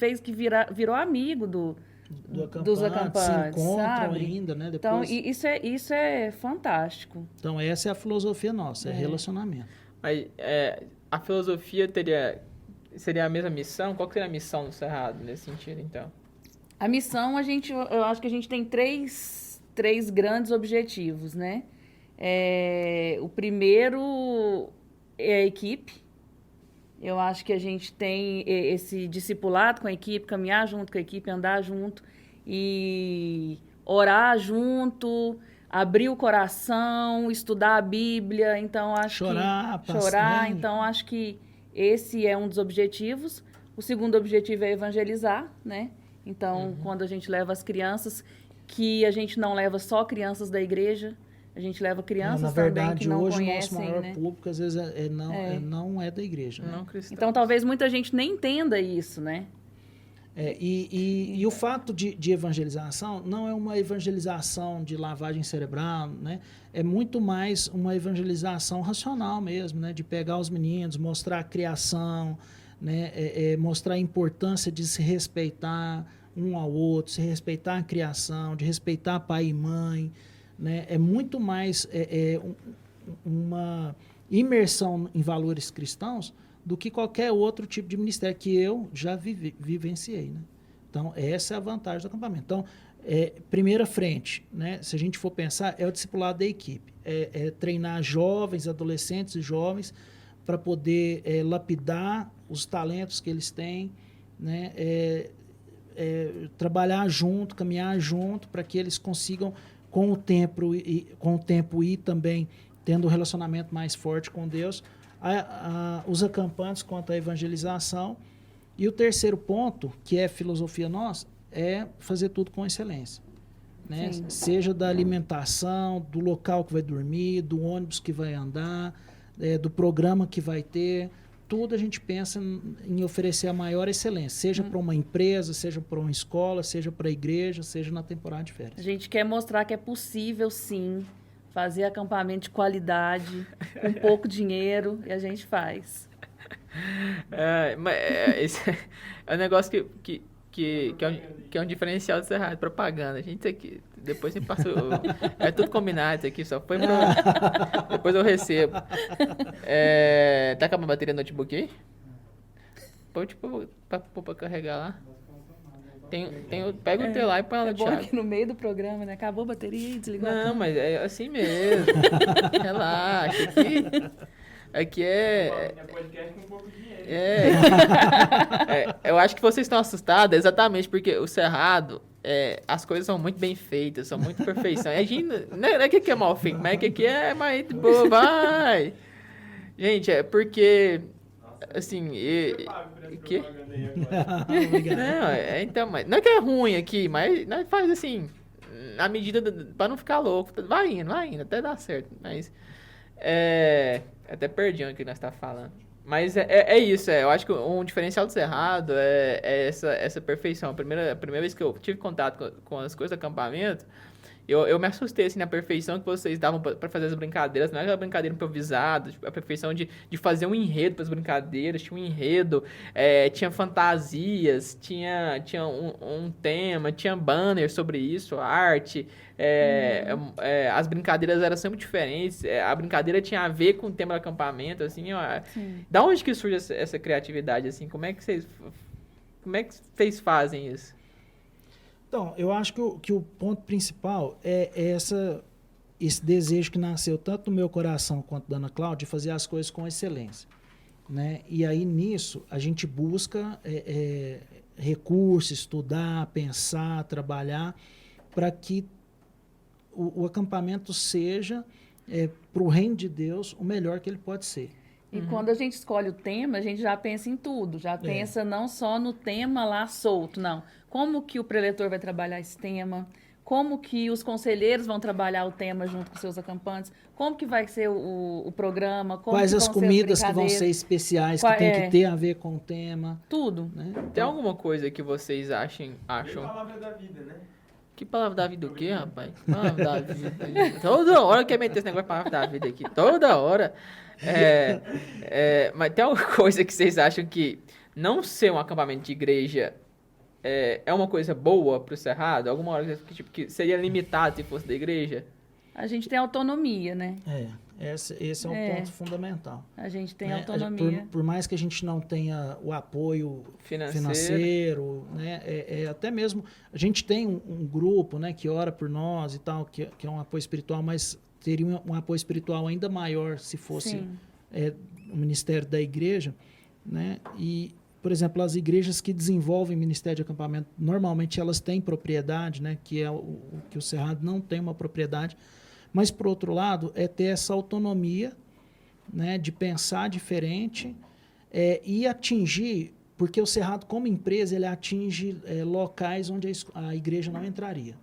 virou amigo dos acampantes, se encontram sabe? ainda, né? Depois... Então, isso é fantástico. Então, essa é a filosofia nossa, é relacionamento. Mas a filosofia seria a mesma missão? Qual que seria a missão do Cerrado nesse sentido, então? A missão, eu acho que a gente tem três grandes objetivos, né? O primeiro é a equipe. Eu acho que a gente tem esse discipulado com a equipe, caminhar junto com a equipe, andar junto e orar junto, abrir o coração, estudar a Bíblia. Então, chorar. Então, acho que esse é um dos objetivos. O segundo objetivo é evangelizar, né? Então, quando a gente leva as crianças, que a gente não leva só crianças da igreja, a gente leva crianças também que não conhecem. Na verdade, hoje o nosso maior público, às vezes, não é da igreja. Né? Não cristão. Então, talvez muita gente nem entenda isso, né? E o fato de evangelização não é uma evangelização de lavagem cerebral, né? É muito mais uma evangelização racional mesmo, né? De pegar os meninos, mostrar a criação, né? Mostrar a importância de se respeitar um ao outro, se respeitar a criação, de respeitar pai e mãe, né? É muito mais uma imersão em valores cristãos do que qualquer outro tipo de ministério que eu já vivenciei. Né? Então, essa é a vantagem do acampamento. Então, primeira frente, né? Se a gente for pensar, é o discipulado da equipe. Treinar jovens, adolescentes e jovens para poder lapidar os talentos que eles têm, né? Trabalhar junto, caminhar junto, para que eles consigam, com o tempo ir também tendo um relacionamento mais forte com Deus, os acampantes quanto à evangelização. E o terceiro ponto, que é filosofia nossa, é fazer tudo com excelência. Né? Seja da alimentação, do local que vai dormir, do ônibus que vai andar, do programa que vai ter. Tudo a gente pensa em oferecer a maior excelência, seja para uma empresa, seja para uma escola, seja para a igreja, seja na temporada de férias. A gente quer mostrar que é possível, sim, fazer acampamento de qualidade, com pouco dinheiro, e a gente faz. Esse é um negócio que é um diferencial do Cerrado, propaganda. A gente aqui, depois você passa. É tudo combinado isso aqui, só foi pra. Depois eu recebo. Tá com a bateria do notebook aí? Põe tipo pra carregar lá. Pega o teu lá e põe lá no bom Thiago. aqui no meio do programa, né? Acabou a bateria e desligou. Não, mas é assim mesmo. Relaxa. Aqui é podcast com um pouco de dinheiro. Eu acho que vocês estão assustados exatamente porque o Cerrado, as coisas são muito bem feitas, são muito perfeição. A gente, não é que aqui é mal feito, mas que aqui é mais de boa, vai. Gente, é porque, assim... Não, então, mas não é que é ruim aqui, mas nós faz assim, na medida pra não ficar louco. Vai indo, até dar certo. Mas, até perdi o que nós tá falando. Mas é isso, eu acho que um diferencial do Cerrado é essa perfeição. A primeira vez que eu tive contato com as coisas do acampamento, eu me assustei, assim, na perfeição que vocês davam para fazer as brincadeiras. Não é aquela brincadeira improvisada, tipo, a perfeição de fazer um enredo para as brincadeiras. Tinha um enredo, tinha fantasias, tinha um tema, tinha banner sobre isso, arte. As brincadeiras eram sempre diferentes. A brincadeira tinha a ver com o tema do acampamento, assim. Da onde que surge essa criatividade, assim? Como é que vocês fazem isso? Então, eu acho que o ponto principal é esse desejo que nasceu tanto no meu coração quanto da Ana Cláudia de fazer as coisas com excelência. Né? E aí, nisso, a gente busca recursos, estudar, pensar, trabalhar, para que o acampamento seja, para o reino de Deus, o melhor que ele pode ser. E quando a gente escolhe o tema, a gente já pensa em tudo. Já pensa não só no tema lá solto, não. Como que o preletor vai trabalhar esse tema? Como que os conselheiros vão trabalhar o tema junto com seus acampantes? Como que vai ser o programa? Quais as comidas que vão ser especiais, que tem que ter a ver com o tema? Tudo. Né? Tem alguma coisa que vocês acham? A palavra da vida, né? Que palavra da vida o quê, rapaz? Palavra da vida. Toda hora quer meter esse negócio de palavra da vida aqui. Toda hora. Mas tem alguma coisa que vocês acham que não ser um acampamento de igreja é uma coisa boa pro Cerrado? Alguma hora que seria limitado se fosse da igreja? A gente tem autonomia, né? Esse é um ponto fundamental. A gente tem autonomia. Por mais que a gente não tenha o apoio financeiro, né? Até mesmo a gente tem um grupo, né, que ora por nós e tal, que é um apoio espiritual, mas teria um apoio espiritual ainda maior se fosse o ministério da igreja, né? E, por exemplo, as igrejas que desenvolvem ministério de acampamento, normalmente elas têm propriedade, né? Que é o que o Cerrado não tem uma propriedade. Mas, por outro lado, é ter essa autonomia, né? De pensar diferente e atingir, porque o Cerrado, como empresa, ele atinge locais onde a igreja não entraria.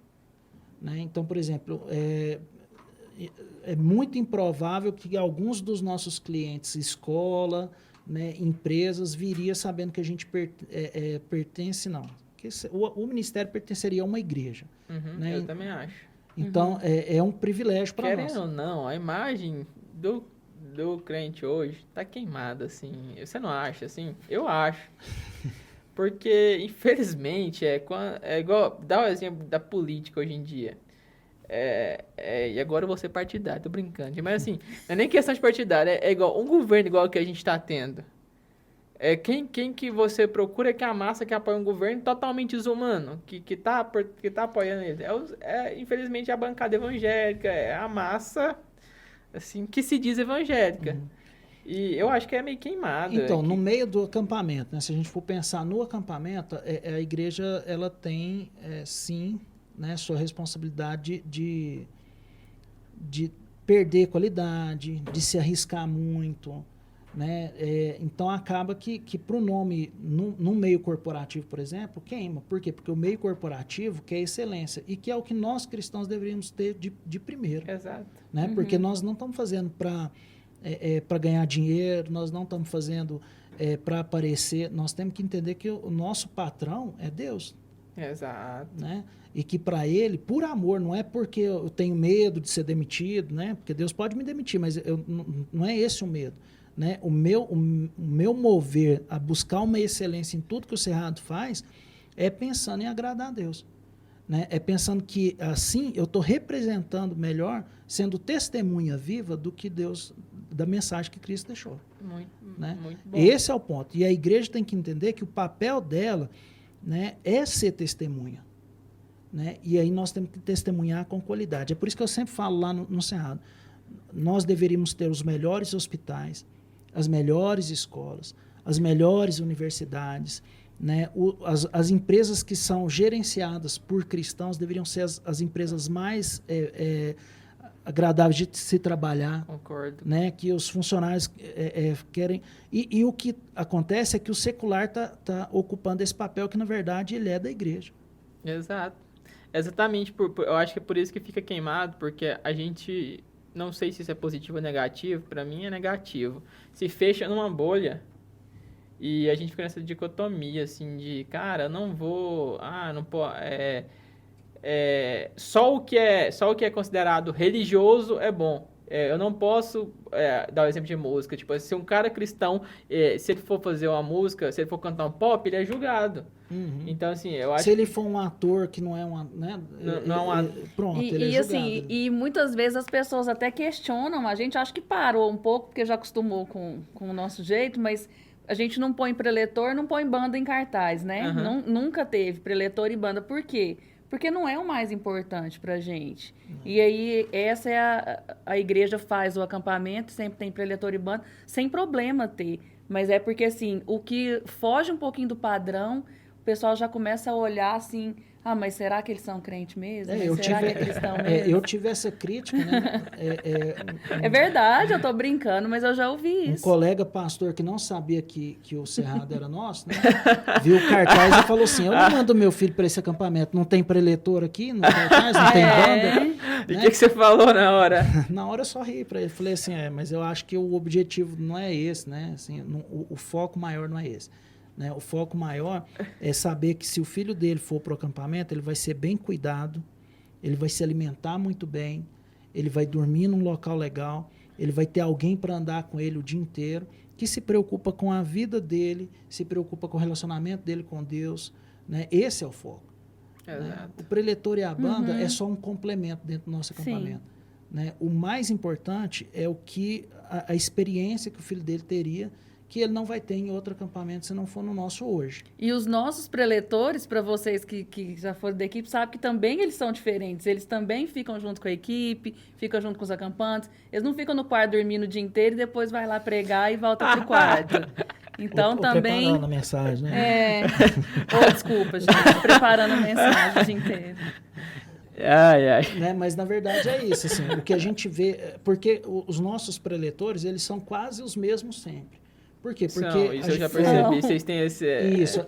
Né? Então, por exemplo, é muito improvável que alguns dos nossos clientes, escola, né, empresas, viria sabendo que a gente pertence, não. Que o ministério pertenceria a uma igreja. Né? Eu também acho. Então, é um privilégio para nós. Querendo ou não, a imagem do crente hoje está queimada, assim. Você não acha, assim? Eu acho. Porque, infelizmente, é igual... Dá o exemplo da política hoje em dia. E agora eu vou ser partidário, tô brincando. Mas assim, não é nem questão de partidário, é igual um governo igual que a gente está tendo. Quem que você procura que a massa que apoia um governo totalmente desumano, que tá apoiando ele. Infelizmente, a bancada evangélica, é a massa assim, que se diz evangélica. E eu acho que é meio queimado. Então, no meio do acampamento, né, se a gente for pensar no acampamento, a igreja ela tem, sim, né, sua responsabilidade de perder qualidade, de se arriscar muito, né? Então acaba que para o nome, no meio corporativo, por exemplo, queima. Por quê? Porque o meio corporativo quer excelência e que é o que nós cristãos deveríamos ter de primeiro. Exato. Né? Porque nós não estamos fazendo para ganhar dinheiro, nós não estamos fazendo para aparecer, nós temos que entender que o nosso patrão é Deus. Exato. Né? E que para ele, por amor, não é porque eu tenho medo de ser demitido, né? Porque Deus pode me demitir, mas não é esse o medo. Né? O meu mover a buscar uma excelência em tudo que o Cerrado faz é pensando em agradar a Deus. Né? É pensando que assim eu estou representando melhor, sendo testemunha viva do que Deus, da mensagem que Cristo deixou. Muito, né? muito bom. Esse é o ponto. E a igreja tem que entender que o papel dela, né, é ser testemunha. Né? E aí nós temos que testemunhar com qualidade. É por isso que eu sempre falo lá no Cerrado, nós deveríamos ter os melhores hospitais, as melhores escolas, as melhores universidades, né? As empresas que são gerenciadas por cristãos deveriam ser as empresas mais agradáveis de se trabalhar. Concordo. Né? Que os funcionários querem... E o que acontece é que o secular está ocupando esse papel que, na verdade, ele é da igreja. Exato. Exatamente. Eu acho que é por isso que fica queimado, porque a gente... Não sei se isso é positivo ou negativo, para mim é negativo. Se fecha numa bolha e a gente fica nessa dicotomia, assim, de, cara, não vou... não pode... só o que é considerado religioso é bom. Eu não posso dar o exemplo de música. Tipo, se um cara cristão, se ele for fazer uma música, se ele for cantar um pop, ele é julgado. Uhum. Então, assim, eu acho... Se ele for um ator que não é um... Né, não é um ator. Pronto, ele é julgado. Assim, e muitas vezes as pessoas até questionam, a gente acho que parou um pouco, porque já acostumou com o nosso jeito, mas a gente não põe preletor, não põe banda em cartaz, né? Uhum. Nunca teve preletor e banda. Por quê? Porque não é o mais importante pra gente. E aí, essa é a igreja faz o acampamento, sempre tem preletor e banda, sem problema ter. Mas é porque, assim, o que foge um pouquinho do padrão, o pessoal já começa a olhar assim, mas será que eles são crentes mesmo? Será que é cristão mesmo? Eu tive essa crítica, né? É verdade, eu tô brincando, mas eu já ouvi isso. Um colega pastor que não sabia que o Cerrado era nosso, né? Viu o cartaz e falou assim, eu não mando meu filho para esse acampamento, não tem preletor aqui no cartaz, não tem banda. E o que você falou na hora? Na hora eu só ri para ele, falei assim, mas eu acho que o objetivo não é esse, né? Assim, o foco maior não é esse. Né? O foco maior é saber que se o filho dele for para o acampamento, ele vai ser bem cuidado, ele vai se alimentar muito bem, ele vai dormir num local legal, ele vai ter alguém para andar com ele o dia inteiro, que se preocupa com a vida dele, se preocupa com o relacionamento dele com Deus. Né? Esse é o foco. Né? O preletor e a banda é só um complemento dentro do nosso acampamento. Né? O mais importante é o que a experiência que o filho dele teria, que ele não vai ter em outro acampamento se não for no nosso hoje. E os nossos preletores, para vocês que já foram da equipe, sabem que também eles são diferentes. Eles também ficam junto com a equipe, ficam junto com os acampantes. Eles não ficam no quarto dormindo o dia inteiro e depois vai lá pregar e volta pro quarto. Então também... Preparando a mensagem, né? Desculpa, gente. Preparando a mensagem o dia inteiro. Né? Mas, na verdade, é isso. Assim, o que a gente vê... Porque os nossos preletores, eles são quase os mesmos sempre. Por quê? Porque isso eu já percebi, vocês têm esse... Isso,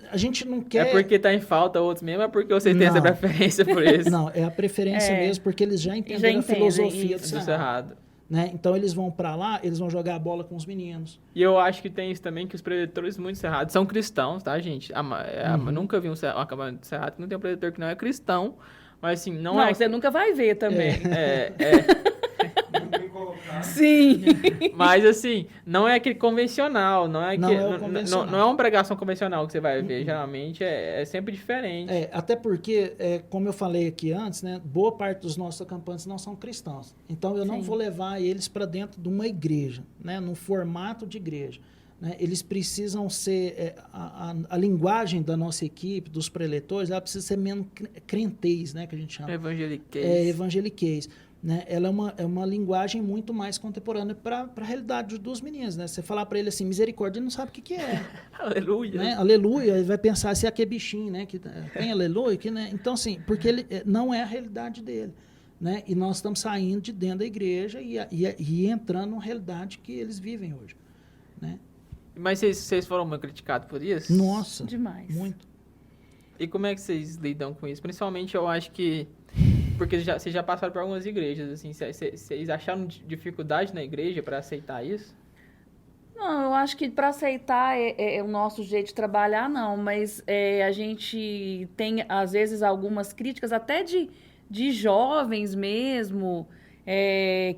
a gente não quer... É porque está em falta outros mesmo, é porque vocês têm essa preferência por isso? Não, é a preferência mesmo, porque eles já entenderam a filosofia do Cerrado. Né? Então, eles vão para lá, eles vão jogar a bola com os meninos. E eu acho que tem isso também, que os preletores muito cerrados são cristãos, tá, gente? Nunca vi um acampamento de Cerrado que não tem um preletor que não é cristão, mas assim, não é... você nunca vai ver também. Sim. Mas assim, não é aquele convencional, não é uma pregação convencional que você vai ver. Geralmente é sempre diferente. Até porque, como eu falei aqui antes, né, boa parte dos nossos acampantes não são cristãos. Então eu não vou levar eles para dentro de uma igreja, né, num formato de igreja. Né? Eles precisam ser... a linguagem da nossa equipe, dos preletores, ela precisa ser menos crentez, né, que a gente chama. Evangeliquez. Né? Ela é uma linguagem muito mais contemporânea para a realidade dos meninos. Né? Você falar para ele assim, misericórdia, ele não sabe o que é. Aleluia. Né? Aleluia, ele vai pensar se aqui é bichinho, né? Que tem aleluia. Né? Então, assim, porque ele não é a realidade dele. né? E nós estamos saindo de dentro da igreja e entrando na realidade que eles vivem hoje, né? Mas vocês foram muito criticados por isso? Nossa, Demais. muito. E como é que vocês lidam com isso? Principalmente, eu acho que... Porque vocês já passaram por algumas igrejas, assim. Vocês acharam dificuldade na igreja para aceitar isso? Não, eu acho que para aceitar é o nosso jeito de trabalhar, não. Mas a gente tem, às vezes, algumas críticas, até de jovens mesmo,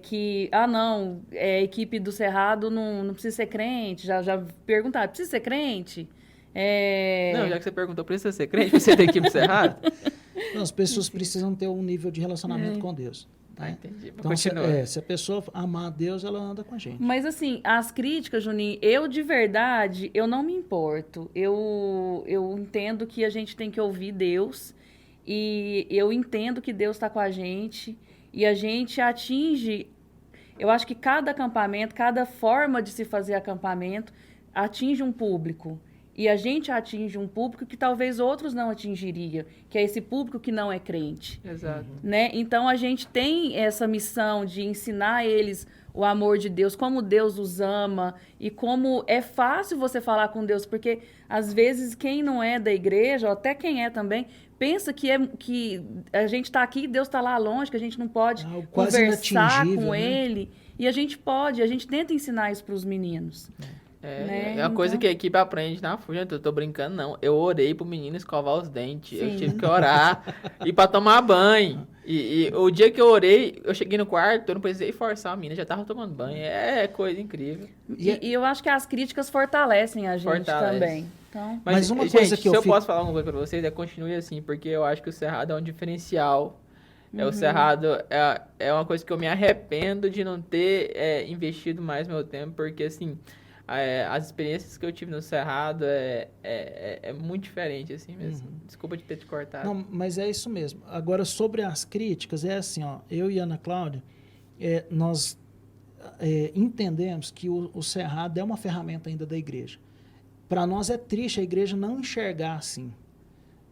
que, não, a equipe do Cerrado não precisa ser crente. Já perguntaram, precisa ser crente? Não, já que você perguntou, precisa ser crente? Você tem equipe do Cerrado? Não, as pessoas precisam ter um nível de relacionamento com Deus. Tá? Entendi. Então, se a pessoa amar a Deus, ela anda com a gente. Mas, assim, as críticas, Juninho, de verdade, eu não me importo. Eu entendo que a gente tem que ouvir Deus e eu entendo que Deus está com a gente e a gente atinge... Eu acho que cada acampamento, cada forma de se fazer acampamento atinge um público. E a gente atinge um público que talvez outros não atingiriam, que é esse público que não é crente. Exato. Né? Então, a gente tem essa missão de ensinar a eles o amor de Deus, como Deus os ama e como é fácil você falar com Deus, porque, às vezes, quem não é da igreja, ou até quem é também, pensa que a gente está aqui e Deus está lá longe, que a gente não pode conversar com Ele. E a gente pode, a gente tenta ensinar isso para os meninos. É uma coisa que a equipe aprende na FUJA, eu tô brincando, não. Eu orei pro menino escovar os dentes. Sim. Eu tive que orar e pra tomar banho. E o dia que eu orei, eu cheguei no quarto, eu não precisei forçar a menina, já tava tomando banho. É coisa incrível. E eu acho que as críticas fortalecem a gente também. Então... Mas uma coisa que eu posso falar uma coisa pra vocês, continue assim, porque eu acho que o Cerrado é um diferencial. O Cerrado é uma coisa que eu me arrependo de não ter investido mais meu tempo, porque assim... as experiências que eu tive no Cerrado é muito diferente, assim mesmo. Desculpa de ter te cortado. Não, mas é isso mesmo. Agora, sobre as críticas, é assim, ó, eu e a Ana Cláudia, nós entendemos que o Cerrado é uma ferramenta ainda da igreja. Para nós é triste a igreja não enxergar assim,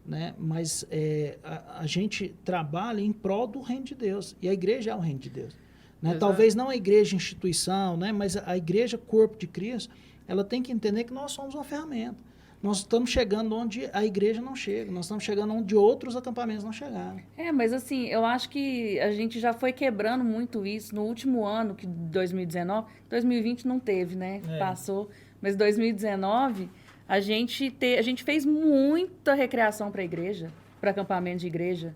né? Mas a gente trabalha em prol do reino de Deus, e a igreja é o reino de Deus. Né? Talvez não a igreja instituição, né? Mas a igreja corpo de Cristo, ela tem que entender que nós somos uma ferramenta. Nós estamos chegando onde a igreja não chega, nós estamos chegando onde outros acampamentos não chegaram. Mas assim, eu acho que a gente já foi quebrando muito isso no último ano, que 2020 não teve, né? Passou, mas 2019 a gente fez muita recreação para a igreja, para acampamento de igreja.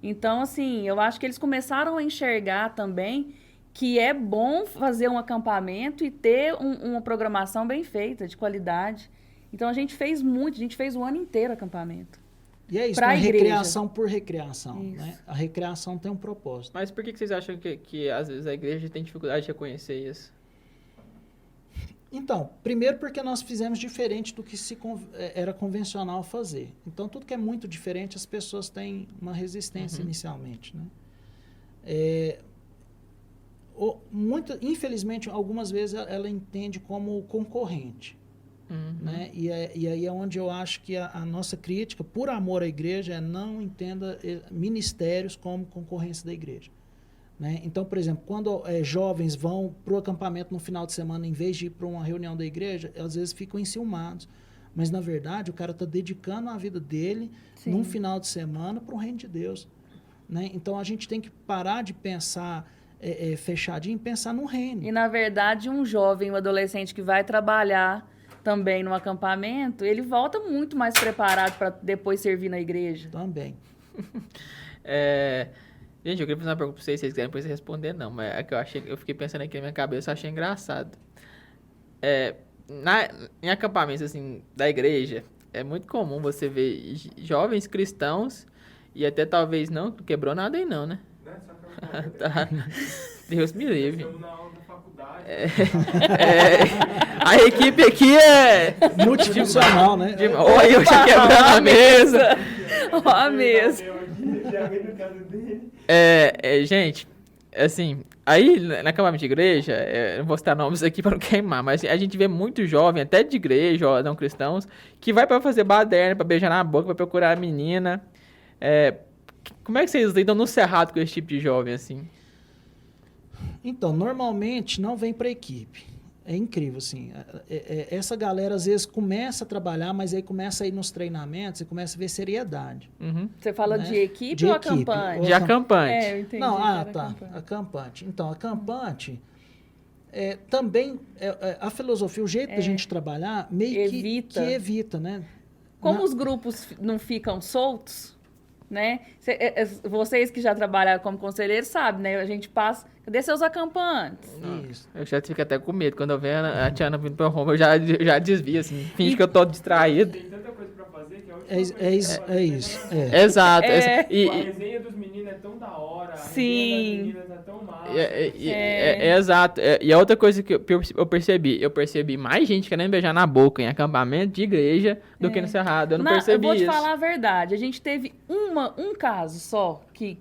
Então, assim, eu acho que eles começaram a enxergar também que é bom fazer um acampamento e ter uma programação bem feita, de qualidade. Então, a gente fez o ano inteiro acampamento. E é isso, né? Recreação por recreação. Né? A recreação tem um propósito. Mas por que vocês acham que às vezes a igreja tem dificuldade de reconhecer isso? Então, primeiro porque nós fizemos diferente do que era convencional fazer. Então, tudo que é muito diferente, as pessoas têm uma resistência inicialmente. Né? Infelizmente, algumas vezes ela entende como concorrente. Né? E aí é onde eu acho que a nossa crítica, por amor à igreja, não entenda ministérios como concorrência da igreja. Né? Então, por exemplo, quando jovens vão para o acampamento no final de semana, em vez de ir para uma reunião da igreja, às vezes ficam enciumados. Mas, na verdade, o cara está dedicando a vida dele num final de semana para o reino de Deus. Né? Então, a gente tem que parar de pensar fechadinho e pensar no reino. E, na verdade, um jovem, um adolescente que vai trabalhar também no acampamento, ele volta muito mais preparado para depois servir na igreja. Também. Gente, eu queria fazer uma pergunta pra vocês querem depois responder, não. Mas é que eu fiquei pensando aqui na minha cabeça, eu achei engraçado. Em acampamentos, assim, da igreja, é muito comum você ver jovens cristãos, e até talvez não quebrou nada aí não, né? Tá. Deus me livre. Estamos na aula da faculdade. A equipe aqui é... multifuncional, né? Olha, eu já quebrando a mesa. Ó a mesa. Gente, assim, aí na acampamento de igreja, não vou citar nomes aqui para não queimar, mas a gente vê muito jovem, até de igreja, ó, não cristãos, que vai para fazer baderna, para beijar na boca, para procurar a menina. como é que vocês lidam no Cerrado com esse tipo de jovem, assim? Então, normalmente não vem para a equipe. É incrível, assim. Essa galera, às vezes, começa a trabalhar, mas aí começa a ir nos treinamentos e começa a ver seriedade. Uhum. Você fala né? de equipe De ou equipe. acampante? De acampante. Eu entendi. Não, que era tá. acampante. Acampante. Então, acampante também, a filosofia, o jeito da gente trabalhar, meio Evita. que evita, né? Como os grupos não ficam soltos, né? Vocês que já trabalharam como conselheiros sabem, né? A gente passa... Cadê seus acampantes? Isso. Eu já fico até com medo. Quando eu vejo a Tiana vindo pra Roma, eu já desvio, assim. Finge que eu tô distraído. Tem tanta coisa pra fazer que a última É isso. Exato. É. A resenha dos meninos é tão da hora, a Sim. resenha das meninas é tão massa. Exato. E a outra coisa que eu percebi mais gente querendo beijar na boca em acampamento de igreja do que no Cerrado. Eu não percebi Eu vou te isso. falar a verdade. A gente teve um caso só que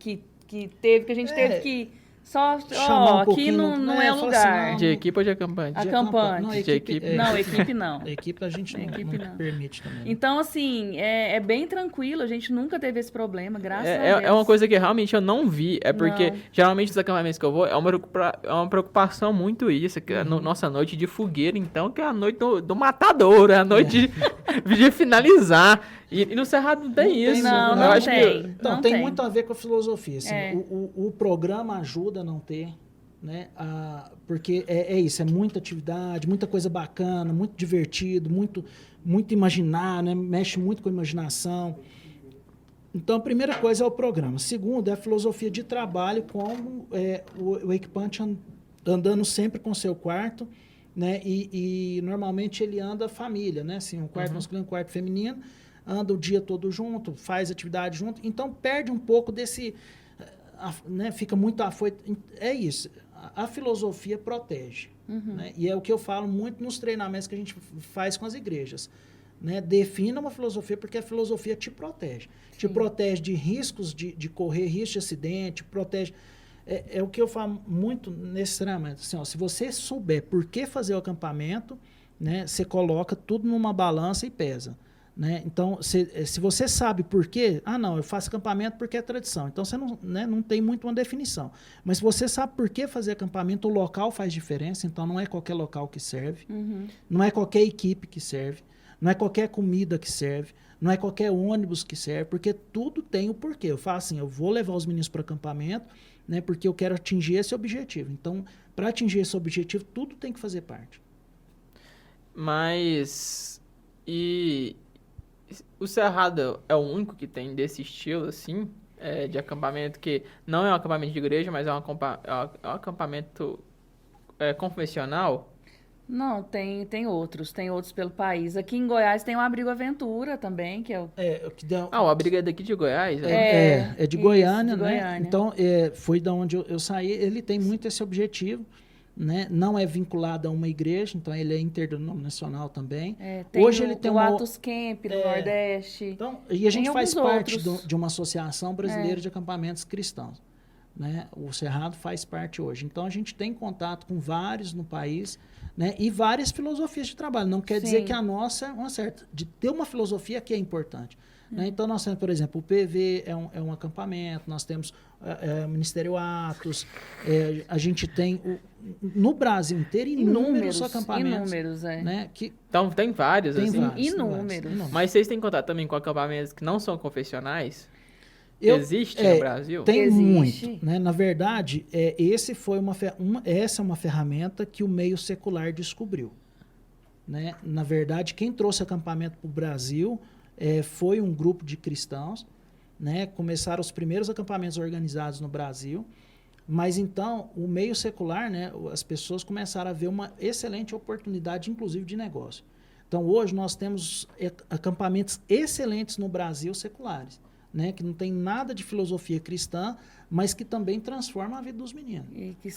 a gente teve que... Só, Chamar um aqui pouquinho, não né, é falar lugar. assim, De equipe ou de acampante? Acampante. Não, De equipe. Não, equipe não. A equipe a gente Equipe não não. permite também. Então, assim, é bem tranquilo. A gente nunca teve esse problema, graças a Deus. É uma coisa que realmente eu não vi. É porque, Não. geralmente, os acampamentos que eu vou, é uma preocupação muito isso. Que é nossa noite de fogueira, então, que é a noite do matador, é a noite de finalizar. E no Cerrado não tem isso. Não, Eu não acho tem. que Então, Não tem tem. muito a ver com a filosofia. Assim, É. o programa ajuda a não ter, né? Porque é isso, é muita atividade, muita coisa bacana, muito divertido, muito imaginar, né? Mexe muito com a imaginação. Então, a primeira coisa é o programa. Segundo, é a filosofia de trabalho, como o equipante andando sempre com o seu quarto, né? E normalmente ele anda família, né? Assim, um quarto masculino, um quarto feminino, anda o dia todo junto, faz atividade junto, então perde um pouco desse, né, fica muito afoito. É isso, a filosofia protege, né? E é o que eu falo muito nos treinamentos que a gente faz com as igrejas, né? Defina uma filosofia, porque a filosofia te protege. Te protege de riscos, de correr risco de acidente, protege... É o que eu falo muito nesse treinamento. Assim, ó, se você souber por que fazer o acampamento, né, você coloca tudo numa balança e pesa. Né? Então, se você sabe por quê, não, eu faço acampamento porque é tradição. Então, você não tem muito uma definição. Mas se você sabe por que fazer acampamento, o local faz diferença. Então, não é qualquer local que serve. Não é qualquer equipe que serve. Não é qualquer comida que serve. Não é qualquer ônibus que serve. Porque tudo tem o porquê. Eu falo assim, eu vou levar os meninos para o acampamento, né, porque eu quero atingir esse objetivo. Então, para atingir esse objetivo, tudo tem que fazer parte. Mas... O Cerrado é o único que tem desse estilo, assim, de acampamento, que não é um acampamento de igreja, mas é um acampamento convencional? Não, tem outros pelo país. Aqui em Goiás tem o Abrigo Aventura também, que é o... O abrigo é daqui de Goiás? É de Goiânia, de né? Goiânia. Então, foi da onde eu saí. Ele tem muito esse objetivo, né? Não é vinculado a uma igreja, então ele é interdenominacional também. Tem Hoje ele tem o uma... Atos Camp no Nordeste. Então, e a gente faz alguns parte outros. de uma associação brasileira de acampamentos cristãos. Né? O Cerrado faz parte hoje. Então, a gente tem contato com vários no país, né? E várias filosofias de trabalho. Não quer dizer que a nossa é uma certa. De ter uma filosofia que é importante. Né? Então, nós temos, por exemplo, o PV é um acampamento, nós temos o Ministério Atos, a gente tem, no Brasil inteiro, inúmeros acampamentos. Inúmeros, né? Que Então, tem vários, tem assim. vários, Inúmeros. Mas vocês têm contato também com acampamentos que não são confessionais? Existe no Brasil? Tem Existe. muito. Né? Na verdade, essa é uma ferramenta que o meio secular descobriu. Né? Na verdade, quem trouxe acampamento para o Brasil foi um grupo de cristãos. Né? Começaram os primeiros acampamentos organizados no Brasil. Mas então, o meio secular, né, as pessoas começaram a ver uma excelente oportunidade, inclusive de negócio. Então, hoje nós temos acampamentos excelentes no Brasil seculares. Né, que não tem nada de filosofia cristã, mas que também transforma a vida dos meninos. E que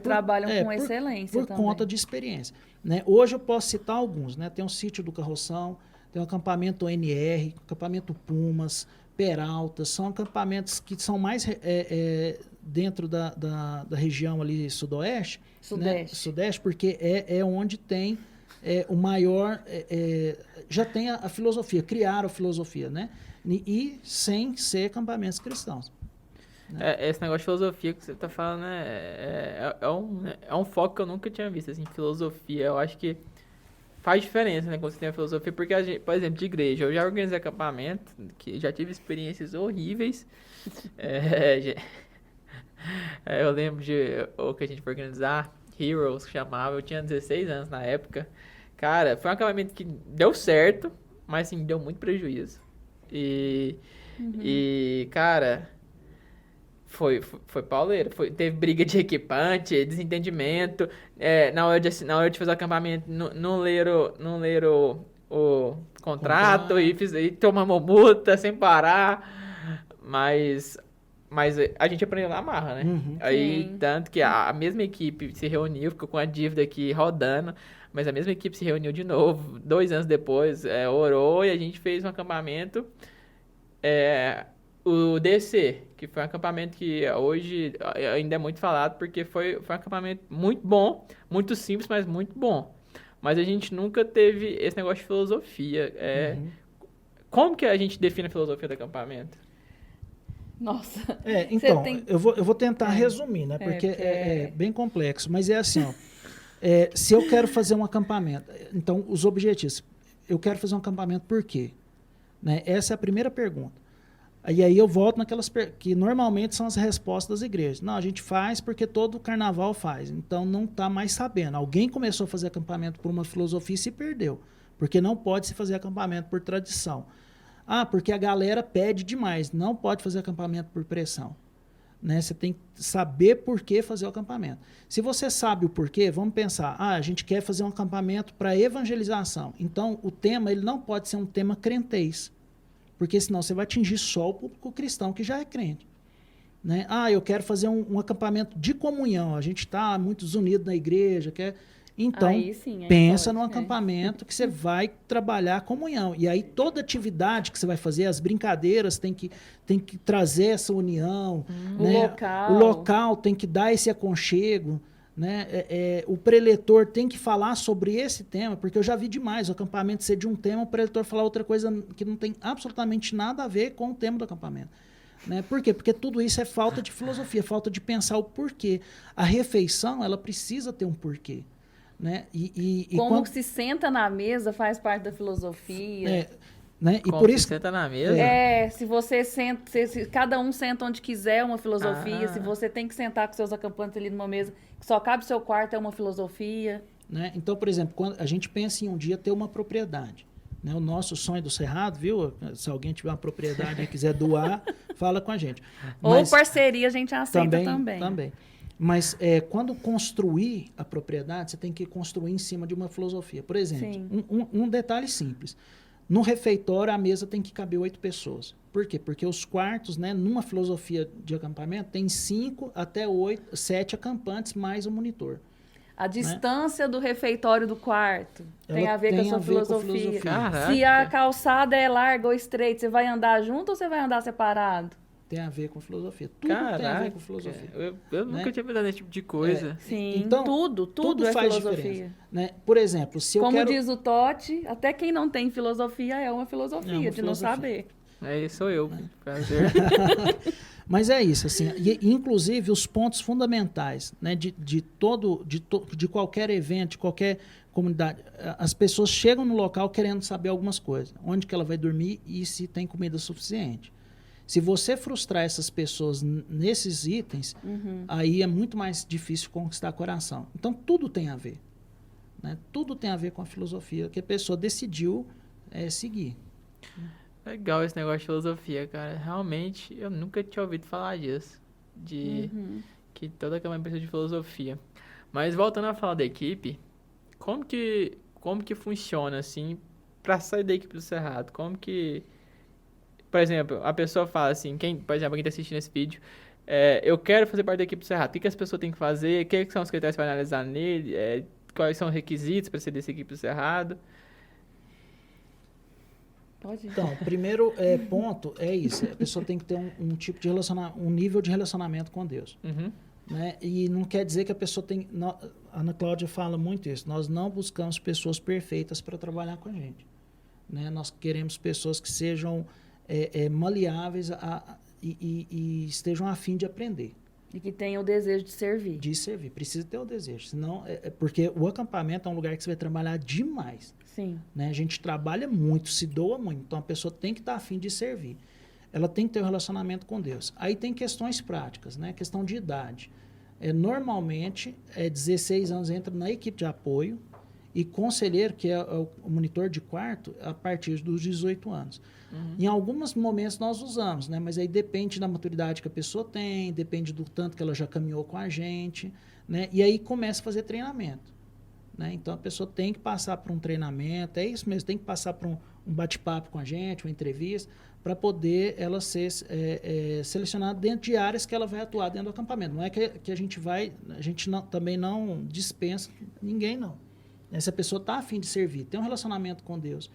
trabalham com excelência por também. conta de experiência. Né? Hoje eu posso citar alguns. Né? Tem o Sítio do Carroção, tem o acampamento ONR, acampamento Pumas, Peralta, são acampamentos que são mais dentro da região ali sudoeste. Sudeste. Né? Sudeste, porque é onde tem o maior... já tem a filosofia, criaram a filosofia, né? E sem ser acampamentos cristãos. Né? Esse negócio de filosofia que você está falando é um foco que eu nunca tinha visto, assim, filosofia. Eu acho que faz diferença, né, quando você tem a filosofia, porque, a gente, por exemplo, de igreja, eu já organizei acampamento, que já tive experiências horríveis. Eu lembro de o que a gente foi organizar, Heroes, que chamava, eu tinha 16 anos na época. Cara, foi um acampamento que deu certo, mas, assim, deu muito prejuízo. E cara... Foi pauleiro. Teve briga de equipante, desentendimento. Na hora de fazer o acampamento, não leram o contrato e tomamos multa sem parar. Mas a gente aprendeu na marra, né? Aí, tanto que a mesma equipe se reuniu, ficou com a dívida aqui rodando, mas a mesma equipe se reuniu de novo, 2 anos depois, orou e a gente fez um acampamento. O DC, que foi um acampamento que hoje ainda é muito falado, porque foi um acampamento muito bom, muito simples, mas muito bom. Mas a gente nunca teve esse negócio de filosofia. Como que a gente define a filosofia do acampamento? Nossa. Então, eu vou tentar resumir, né? Porque é bem complexo. Mas é assim, ó. Se eu quero fazer um acampamento, então, os objetivos. Eu quero fazer um acampamento por quê? Né? Essa é a primeira pergunta. E aí eu volto naquelas que normalmente são as respostas das igrejas. Não, a gente faz porque todo carnaval faz. Então não está mais sabendo. Alguém começou a fazer acampamento por uma filosofia e se perdeu. Porque não pode se fazer acampamento por tradição. Porque a galera pede demais. Não pode fazer acampamento por pressão. Né? Você tem que saber por que fazer o acampamento. Se você sabe o porquê, vamos pensar. A gente quer fazer um acampamento para evangelização. Então o tema ele não pode ser um tema crentez. Porque senão você vai atingir só o público cristão que já é crente. Né? Eu quero fazer um acampamento de comunhão. A gente está muitos unidos na igreja. Então, pensa num acampamento que você vai trabalhar a comunhão. E aí toda atividade que você vai fazer, as brincadeiras, tem que trazer essa união. Né? O local tem que dar esse aconchego. Né? O preletor tem que falar sobre esse tema, porque eu já vi demais o acampamento ser de um tema, o preletor falar outra coisa que não tem absolutamente nada a ver com o tema do acampamento. Né? Por quê? Porque tudo isso é falta de filosofia, falta de pensar o porquê. A refeição, ela precisa ter um porquê. Né? Como se senta na mesa faz parte da filosofia. Né? Como e por isso senta na mesa? Se você senta, se cada um senta onde quiser, uma filosofia. Se você tem que sentar com seus acampantes ali numa mesa que só cabe o seu quarto, é uma filosofia. Né? Então, por exemplo, quando a gente pensa em um dia ter uma propriedade. Né? O nosso sonho do Cerrado, viu? Se alguém tiver uma propriedade e quiser doar, fala com a gente. Ou parceria a gente aceita também. Mas quando construir a propriedade, você tem que construir em cima de uma filosofia. Por exemplo, um detalhe simples. No refeitório, a mesa tem que caber 8 pessoas. Por quê? Porque os quartos, né, numa filosofia de acampamento, tem 5 até 7 acampantes mais o monitor. A distância do refeitório do quarto tem a ver com a sua filosofia. Caraca. Se a calçada é larga ou estreita, você vai andar junto ou você vai andar separado? Tem a ver com filosofia. Tudo tem a ver com filosofia. Eu nunca tinha pensado nesse tipo de coisa. Sim, então, tudo é faz filosofia. Diferença, né? Por exemplo, se eu Como diz o Totti, até quem não tem filosofia é uma filosofia, de não saber. Sou eu. Prazer. Mas é isso, assim, inclusive os pontos fundamentais, né, de qualquer evento, de qualquer comunidade, as pessoas chegam no local querendo saber algumas coisas, onde que ela vai dormir e se tem comida suficiente. Se você frustrar essas pessoas nesses itens, aí é muito mais difícil conquistar coração. Então, tudo tem a ver. Né? Tudo tem a ver com a filosofia que a pessoa decidiu seguir. Legal esse negócio de filosofia, cara. Realmente, eu nunca tinha ouvido falar disso. Que toda acampamento precisa de filosofia. Mas, voltando a falar da equipe, como que funciona, assim, pra sair da equipe do Cerrado? Como que... Por exemplo, a pessoa fala assim, por exemplo, quem está assistindo esse vídeo, eu quero fazer parte da equipe do Cerrado. O que as pessoas têm que fazer? O que são os critérios para analisar nele? Quais são os requisitos para ser dessa equipe do Cerrado? Pode ir. Então, o primeiro ponto é isso. A pessoa tem que ter um tipo de relacionamento, um nível de relacionamento com Deus. né? E não quer dizer que a pessoa tem... A Ana Cláudia fala muito isso. Nós não buscamos pessoas perfeitas para trabalhar com a gente, né? Nós queremos pessoas que sejam maleáveis e estejam a fim de aprender. E que tenham o desejo de servir. De servir. Precisa ter o desejo. Senão, porque o acampamento é um lugar que você vai trabalhar demais. Sim. Né? A gente trabalha muito, se doa muito. Então, a pessoa tem que estar a fim de servir. Ela tem que ter um relacionamento com Deus. Aí tem questões práticas, né? Questão de idade. Normalmente, 16 anos entra na equipe de apoio e conselheiro, que é o monitor de quarto, a partir dos 18 anos. Uhum. Em alguns momentos nós usamos, né? Mas aí depende da maturidade que a pessoa tem, depende do tanto que ela já caminhou com a gente, né? E aí começa a fazer treinamento, né? Então a pessoa tem que passar por um treinamento, é isso mesmo, tem que passar por um bate-papo com a gente, uma entrevista, para poder ela ser selecionada dentro de áreas que ela vai atuar dentro do acampamento. Não é que a gente também não dispensa ninguém, não. Se a pessoa está a fim de servir, tem um relacionamento com Deus,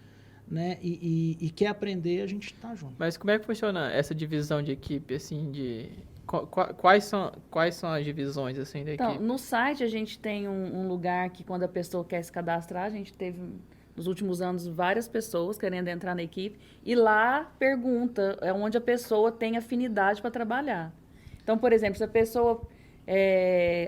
né? E quer aprender, a gente está junto. Mas como é que funciona essa divisão de equipe, assim, quais são as divisões, assim, da equipe? No site a gente tem um lugar que quando a pessoa quer se cadastrar, a gente teve, nos últimos anos, várias pessoas querendo entrar na equipe, e lá pergunta onde a pessoa tem afinidade para trabalhar. Então, por exemplo, se a pessoa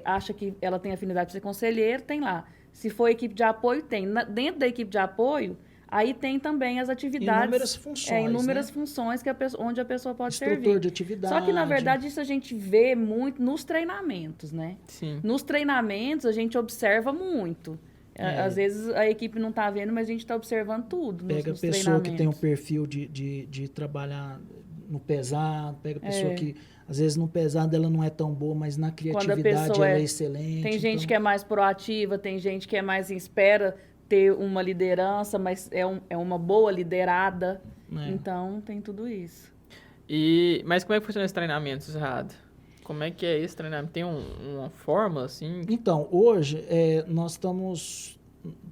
acha que ela tem afinidade para ser conselheiro, tem lá. Se for equipe de apoio, tem. Dentro da equipe de apoio, aí tem também as atividades. Inúmeras funções. Inúmeras né? funções onde a pessoa pode Instrutor servir. de atividade. Só que, na verdade, isso a gente vê muito nos treinamentos, né? Sim. Nos treinamentos, a gente observa muito. Às vezes a equipe não está vendo, mas a gente está observando tudo. Pega a pessoa que tem um perfil de trabalhar no pesado, pega a pessoa que, às vezes, no pesado ela não é tão boa, mas na criatividade ela é excelente. Tem gente que é mais proativa, tem gente que é mais espera ter uma liderança, mas é uma boa liderada. Então, tem tudo isso. Mas como é que funciona esse treinamento, Cerrado? Como é que é esse treinamento? Tem uma fórmula, assim? Então, hoje, nós estamos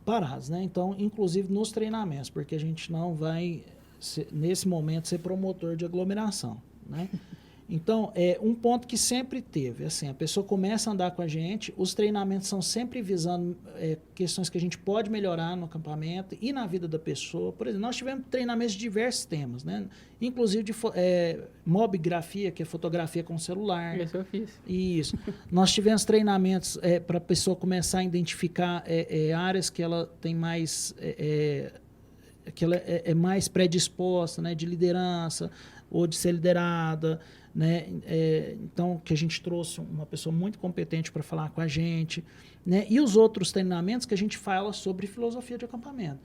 parados, né? Então, inclusive nos treinamentos, porque a gente não vai, nesse momento, ser promotor de aglomeração, né? Então, um ponto que sempre teve, assim, a pessoa começa a andar com a gente, os treinamentos são sempre visando questões que a gente pode melhorar no acampamento e na vida da pessoa. Por exemplo, nós tivemos treinamentos de diversos temas, né? Inclusive de mobigrafia, que é fotografia com celular. Isso eu fiz. Isso. Nós tivemos treinamentos para a pessoa começar a identificar áreas que ela tem mais... que ela é mais predisposta, né? De liderança ou de ser liderada, né? Então, que a gente trouxe uma pessoa muito competente para falar com a gente, né? E os outros treinamentos que a gente fala sobre filosofia de acampamento,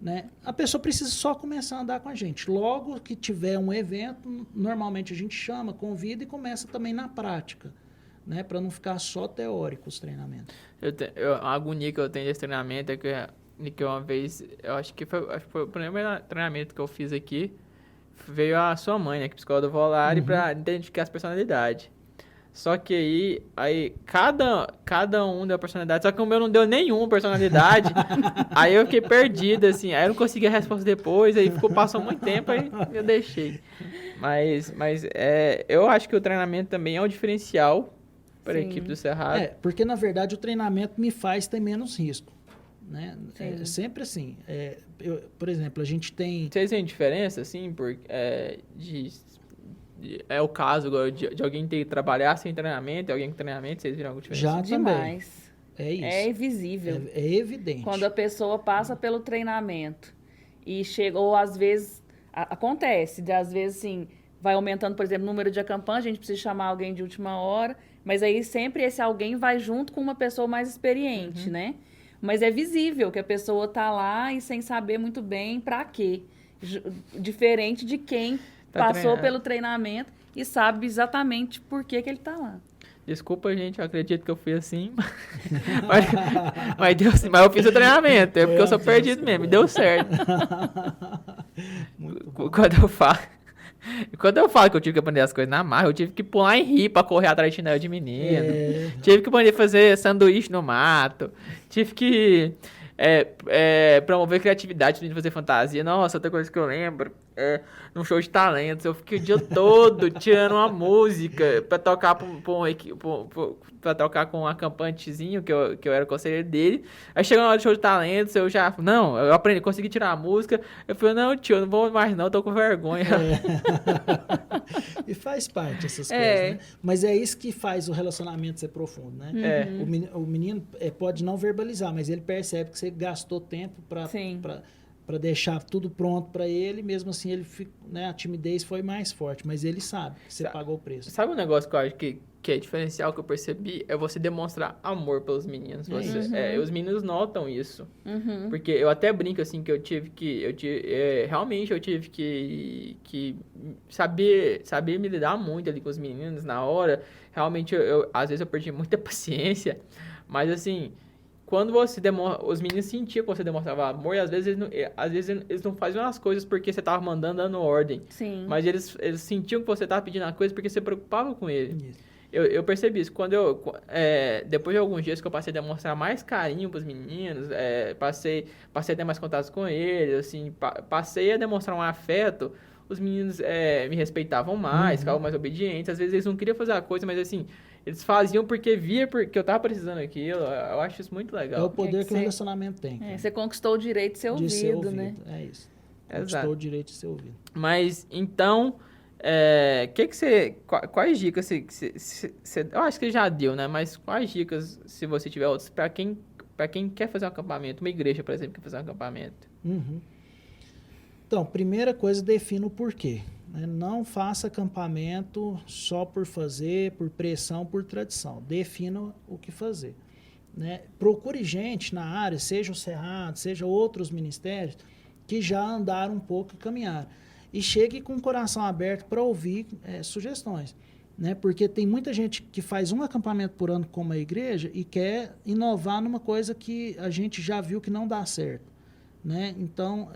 né? A pessoa precisa só começar a andar com a gente. Logo que tiver um evento, normalmente a gente chama, convida e começa também na prática, né? Para não ficar só teórico os treinamentos. A agonia que eu tenho desse treinamento é que uma vez, acho que foi o primeiro treinamento que eu fiz aqui, veio a sua mãe, né, que é psicóloga do Volare, para identificar as personalidades. Só que aí cada um deu personalidade, só que o meu não deu nenhuma personalidade. Aí eu fiquei perdido, assim, aí eu não consegui a resposta depois, aí passou muito tempo, aí eu deixei. Mas eu acho que o treinamento também é um diferencial para a equipe do Cerrado. Porque na verdade o treinamento me faz ter menos risco. Né? É sempre assim. Por exemplo, a gente tem... Vocês têm diferença, assim, é o caso agora de alguém ter que trabalhar sem treinamento, alguém com treinamento, vocês viram alguma diferença? Já demais. Também. É isso. É visível. É evidente. Quando a pessoa passa pelo treinamento e chega, ou às vezes, acontece, às vezes, assim, vai aumentando, por exemplo, o número de acampante, a gente precisa chamar alguém de última hora, mas aí sempre esse alguém vai junto com uma pessoa mais experiente, né? Mas é visível que a pessoa está lá e sem saber muito bem para quê. Diferente de quem passou pelo treinamento e sabe exatamente por que ele está lá. Desculpa, gente, eu acredito que eu fui assim. mas eu fiz o treinamento, porque eu sou perdido mesmo, e deu certo. Quando eu falo que eu tive que aprender as coisas na marra, eu tive que pular em rio pra correr atrás de chinelo de menino. Tive que aprender a fazer sanduíche no mato. Tive que promover criatividade de fazer fantasia. Nossa, outra coisa que eu lembro num show de talentos. Eu fiquei o dia todo tirando uma música pra tocar pra tocar com um acampantezinho, que eu era conselheiro dele. Aí chegou na hora do show de talentos, eu aprendi, consegui tirar a música. Eu falei, não, tio, eu não vou mais não, tô com vergonha. E faz parte essas coisas, né? Mas é isso que faz o relacionamento ser profundo, né? O menino pode não verbalizar, mas ele percebe que você gastou tempo para deixar tudo pronto para ele, mesmo assim ele né, a timidez foi mais forte, mas ele sabe que você pagou o preço. Sabe um negócio que eu acho que é diferencial que eu percebi? É você demonstrar amor pelos meninos. Os meninos notam isso. Porque eu até brinco assim que realmente eu tive que saber me lidar muito ali com os meninos na hora. Realmente às vezes eu perdi muita paciência, mas assim, quando você os meninos sentiam que você demonstrava amor, e às vezes eles não faziam as coisas porque você estava dando ordem. Sim. Mas eles sentiam que você estava pedindo a coisa porque você se preocupava com ele. Eu percebi isso. Depois de alguns dias que eu passei a demonstrar mais carinho para os meninos, passei a ter mais contatos com eles, assim, passei a demonstrar um afeto, os meninos me respeitavam mais, ficavam mais obedientes. Às vezes eles não queriam fazer a coisa, mas assim, eles faziam porque via que eu tava precisando daquilo. Eu acho isso muito legal. É o poder que o relacionamento tem. Você conquistou o direito de ser ouvido, né? É isso. Conquistou o direito de ser ouvido. Mas, então, quais dicas eu acho que já deu, né? Mas quais dicas, se você tiver outras, para quem quer fazer um acampamento, uma igreja, por exemplo, quer fazer um acampamento? Então, primeira coisa, defina o porquê. Não faça acampamento só por fazer, por pressão, por tradição. Defina o que fazer. Né? Procure gente na área, seja o Cerrado, seja outros ministérios, que já andaram um pouco e caminharam. E chegue com o coração aberto para ouvir sugestões. Né? Porque tem muita gente que faz um acampamento por ano como a igreja e quer inovar numa coisa que a gente já viu que não dá certo. Né? Então,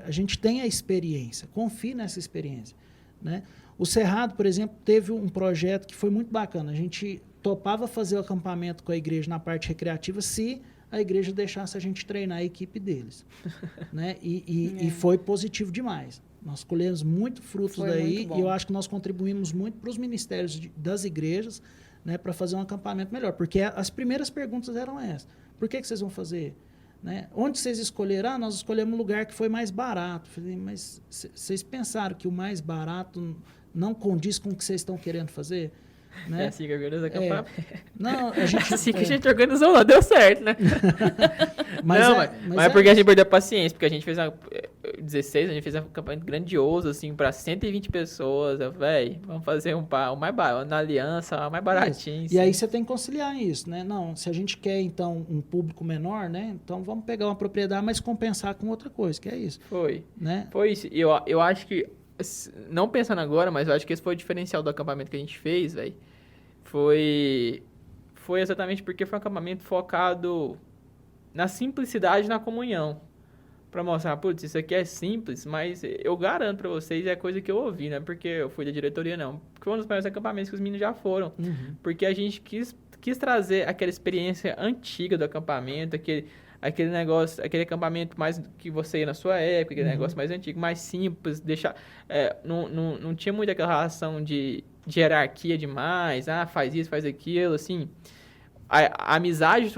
a gente tem a experiência, confie nessa experiência. Né? O Cerrado, por exemplo, teve um projeto que foi muito bacana. A gente topava fazer o acampamento com a igreja na parte recreativa se a igreja deixasse a gente treinar a equipe deles. Né? E foi positivo demais. Nós colhemos muito frutos daí e eu acho que nós contribuímos muito para os ministérios das igrejas, né, para fazer um acampamento melhor. Porque as primeiras perguntas eram essas. Por que vocês vão fazer? Né? Onde vocês escolheram? Nós escolhemos um lugar que foi mais barato. Falei, mas vocês pensaram que o mais barato não condiz com o que vocês estão querendo fazer? Né? É assim que organiza acampamento. Não, a gente, assim que a gente organizou lá, deu certo, né? mas é porque a gente perdeu a paciência, porque a gente fez 16, a gente fez um acampamento grandioso, assim, para 120 pessoas. Velho, vamos fazer o mais barato, na aliança, o mais baratinho. E aí você tem que conciliar isso, né? Não, se a gente quer, então, um público menor, né? Então vamos pegar uma propriedade, mas compensar com outra coisa, que é isso. Né? Foi isso. Eu acho que, não pensando agora, mas eu acho que esse foi o diferencial do acampamento que a gente fez, velho. Foi exatamente porque foi um acampamento focado na simplicidade e na comunhão. Pra mostrar, putz, isso aqui é simples, mas eu garanto pra vocês, é coisa que eu ouvi, não é porque eu fui da diretoria, não. Porque foi um dos maiores acampamentos que os meninos já foram. Porque a gente quis trazer aquela experiência antiga do acampamento, aquele negócio, aquele acampamento mais que você ia na sua época, aquele negócio mais antigo, mais simples, não tinha muito aquela relação de hierarquia demais, faz isso, faz aquilo, assim. A amizade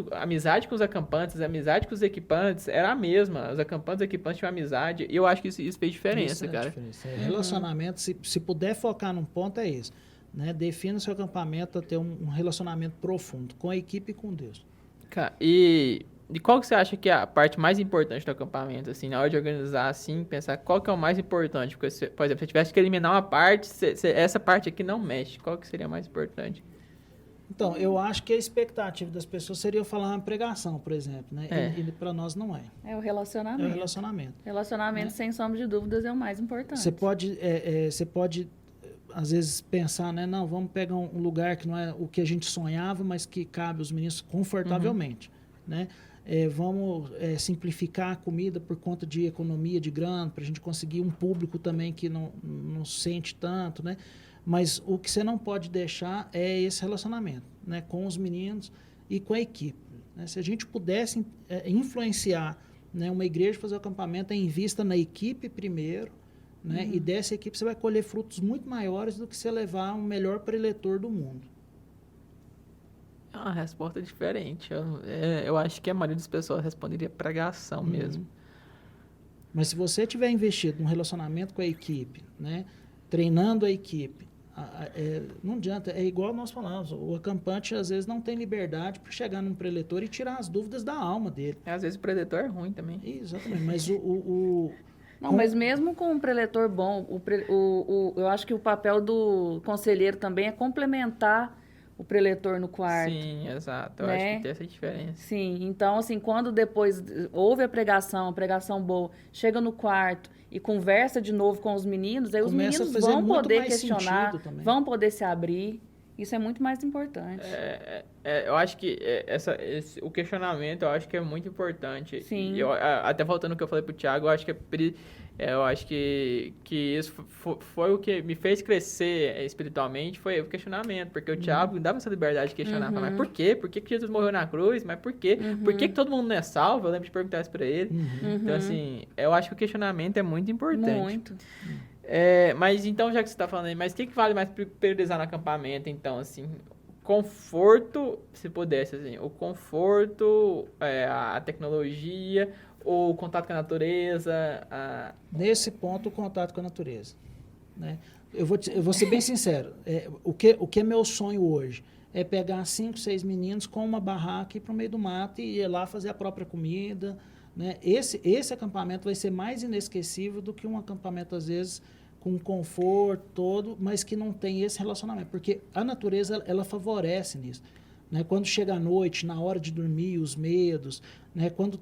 com os acampantes, a amizade com os equipantes era a mesma. Os acampantes e os equipantes tinham amizade, e eu acho que isso fez diferença, cara. Diferença. Relacionamento, se puder focar num ponto, é isso. Né? Defina o seu acampamento a ter um relacionamento profundo com a equipe e com Deus. Cara, e qual que você acha que é a parte mais importante do acampamento, assim, na hora de organizar, assim, pensar qual que é o mais importante? Porque, por exemplo, se você tivesse que eliminar uma parte, essa parte aqui não mexe, qual que seria mais importante? Então, eu acho que a expectativa das pessoas seria falar uma pregação, por exemplo, né? E para nós não é. É o relacionamento. É o relacionamento. Relacionamento, né? Sem sombra de dúvidas, é o mais importante. Você pode, às vezes, pensar, né? Não, vamos pegar um lugar que não é o que a gente sonhava, mas que cabe aos meninos confortavelmente, né? Vamos simplificar a comida por conta de economia de grana, para a gente conseguir um público também que não sente tanto, né? Mas o que você não pode deixar é esse relacionamento, né? Com os meninos e com a equipe. Né? Se a gente pudesse influenciar, né, uma igreja fazer o acampamento, invista na equipe primeiro, né? E dessa equipe você vai colher frutos muito maiores do que você levar o melhor preletor do mundo. É uma resposta diferente. Eu acho que a maioria das pessoas responderia pregação mesmo. Mas se você tiver investido num relacionamento com a equipe, né? Treinando a equipe, não adianta, é igual nós falamos, o acampante às vezes não tem liberdade para chegar num preletor e tirar as dúvidas da alma dele. Às vezes o preletor é ruim também. Exatamente, mas Não, mas mesmo com um preletor bom, eu acho que o papel do conselheiro também é complementar o preletor no quarto. Sim, exato. Eu né? acho que tem essa diferença. Sim, então assim, quando depois houve a pregação boa, chega no quarto e conversa de novo com os meninos, aí os Começa a meninos fazer vão muito poder mais questionar, sentido também. vão poder se abrir. Isso é muito mais importante. Eu acho que o questionamento eu acho que é muito importante. Sim. E até voltando ao que eu falei pro Thiago, eu acho que isso foi o que me fez crescer espiritualmente, foi o questionamento, porque o Thiago dava essa liberdade de questionar, falar, mas por quê? Por que Jesus morreu na cruz? Mas por quê? Por que todo mundo não é salvo? Eu lembro de perguntar isso pra ele. Então, assim, eu acho que o questionamento é muito importante. Muito. Mas então, já que você está falando aí, mas o que vale mais priorizar no acampamento, então, assim, conforto, se pudesse, assim, o conforto, a tecnologia, ou o contato com a natureza? Nesse ponto, o contato com a natureza, né? Eu vou ser bem sincero, o que é meu sonho hoje é pegar 5, 6 meninos com uma barraca e ir para o meio do mato e ir lá fazer a própria comida, né? Esse acampamento vai ser mais inesquecível do que um acampamento, às vezes, com conforto todo, mas que não tem esse relacionamento, porque a natureza ela favorece nisso, né? Quando chega a noite, na hora de dormir, os medos, né? Quando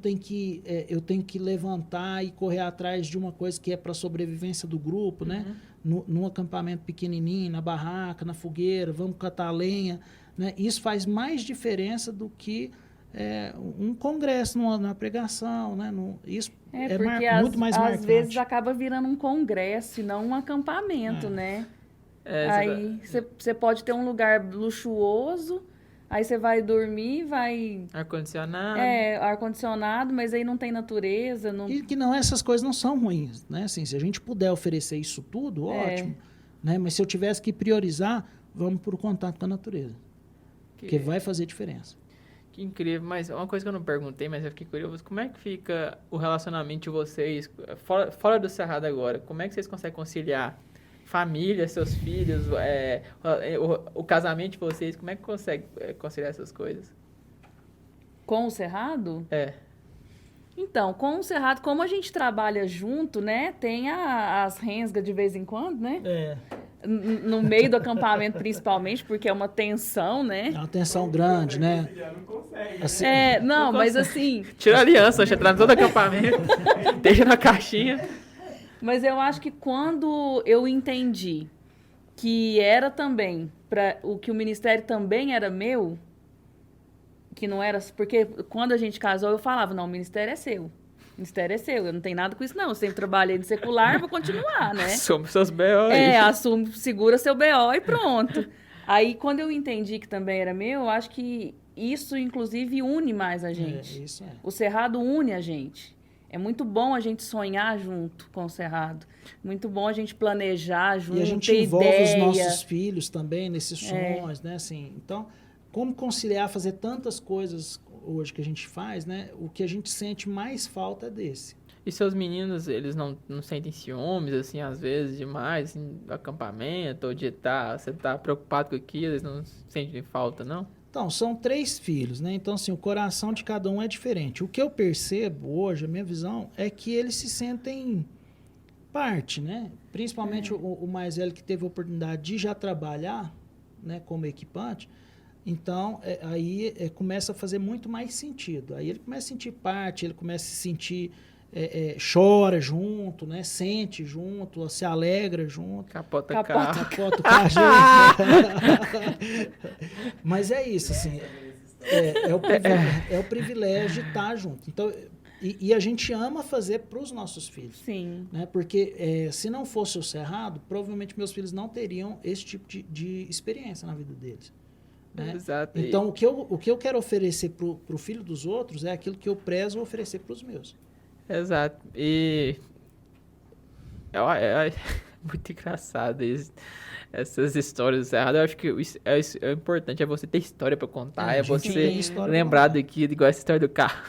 eu tenho que levantar e correr atrás de uma coisa que é para a sobrevivência do grupo, né? Num acampamento pequenininho, na barraca, na fogueira, vamos catar lenha, né? Isso faz mais diferença do que um congresso, na pregação, né? Isso porque muito mais marcante. às vezes acaba virando um congresso e não um acampamento, né? Aí você pode ter um lugar luxuoso, aí você vai dormir, ar-condicionado. Ar-condicionado, mas aí não tem natureza. Não... E que essas coisas não são ruins, né? Assim, se a gente puder oferecer isso tudo, ótimo. Né? Mas se eu tivesse que priorizar, vamos para o contato com a natureza. Porque vai fazer diferença. Que incrível, mas uma coisa que eu não perguntei, mas eu fiquei curioso, como é que fica o relacionamento de vocês, fora do Cerrado agora? Como é que vocês conseguem conciliar família, seus filhos, o casamento de vocês? Como é que consegue conciliar essas coisas? Com o Cerrado? Então, com o Cerrado, como a gente trabalha junto, né? Tem as rensgas de vez em quando, né? No meio do acampamento, principalmente, porque é uma tensão, né? É uma tensão grande, né? Não consegue. Assim, mas assim... Tira a aliança, já entrar no todo acampamento, deixa na caixinha. Mas eu acho que quando eu entendi que era também, que o ministério também era meu, que não era... Porque quando a gente casou, eu falava, não, o ministério é seu. O ministério é seu, eu não tenho nada com isso, não. Eu sempre trabalhei no secular, vou continuar, né? Assume seus B.O. Assume, segura seu B.O. e pronto. Aí, quando eu entendi que também era meu, eu acho que isso, inclusive, une mais a gente. Isso é. O Cerrado une a gente. É muito bom a gente sonhar junto com o Cerrado. Muito bom a gente planejar junto, e a gente envolve os nossos filhos também nesses sonhos, né? Assim, então, como conciliar, fazer tantas coisas hoje que a gente faz, né? O que a gente sente mais falta é desse. E seus meninos, eles não sentem ciúmes, assim, às vezes, demais, assim, do acampamento, ou de você tá preocupado com aquilo, eles não sentem falta, não? Então, são 3 filhos, né? Então, assim, o coração de cada um é diferente. O que eu percebo hoje, a minha visão, é que eles se sentem parte, né? Principalmente o mais velho, que teve a oportunidade de já trabalhar, né, como equipante. Então, aí começa a fazer muito mais sentido. Aí ele começa a sentir parte, ele começa a se sentir... chora junto, né? Sente junto, se alegra junto. Capota o carro junto. Mas é isso, assim, é o privilégio de estar junto. Então, e a gente ama fazer para os nossos filhos. Sim. Né? Porque se não fosse o Cerrado, provavelmente meus filhos não teriam esse tipo de experiência na vida deles. Né? Exato. Então, o que eu quero oferecer para o filho dos outros é aquilo que eu prezo oferecer para os meus. Exato. E é muito engraçado isso. Essas histórias erradas. Eu acho que é importante é você ter história pra contar. É você lembrar daquilo, igual essa história do carro.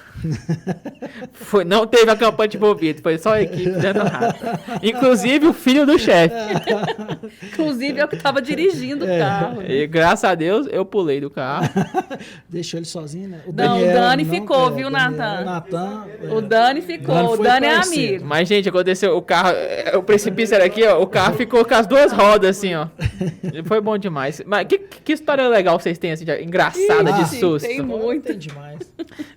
Não teve acampantes envolvido, foi só a equipe dando errado. Inclusive o filho do chefe. Inclusive eu que tava dirigindo o carro. Né? E graças a Deus eu pulei do carro. Deixou ele sozinho, né? O Dani ficou, viu, Natan? O Dani ficou, o Dani é amigo. Mas, gente, aconteceu, o carro, o precipício era aqui, ó, o carro ficou com as duas rodas, assim, ó. Foi bom demais. Mas que história legal vocês têm, assim, engraçada, de susto? Tem muito. Tem demais.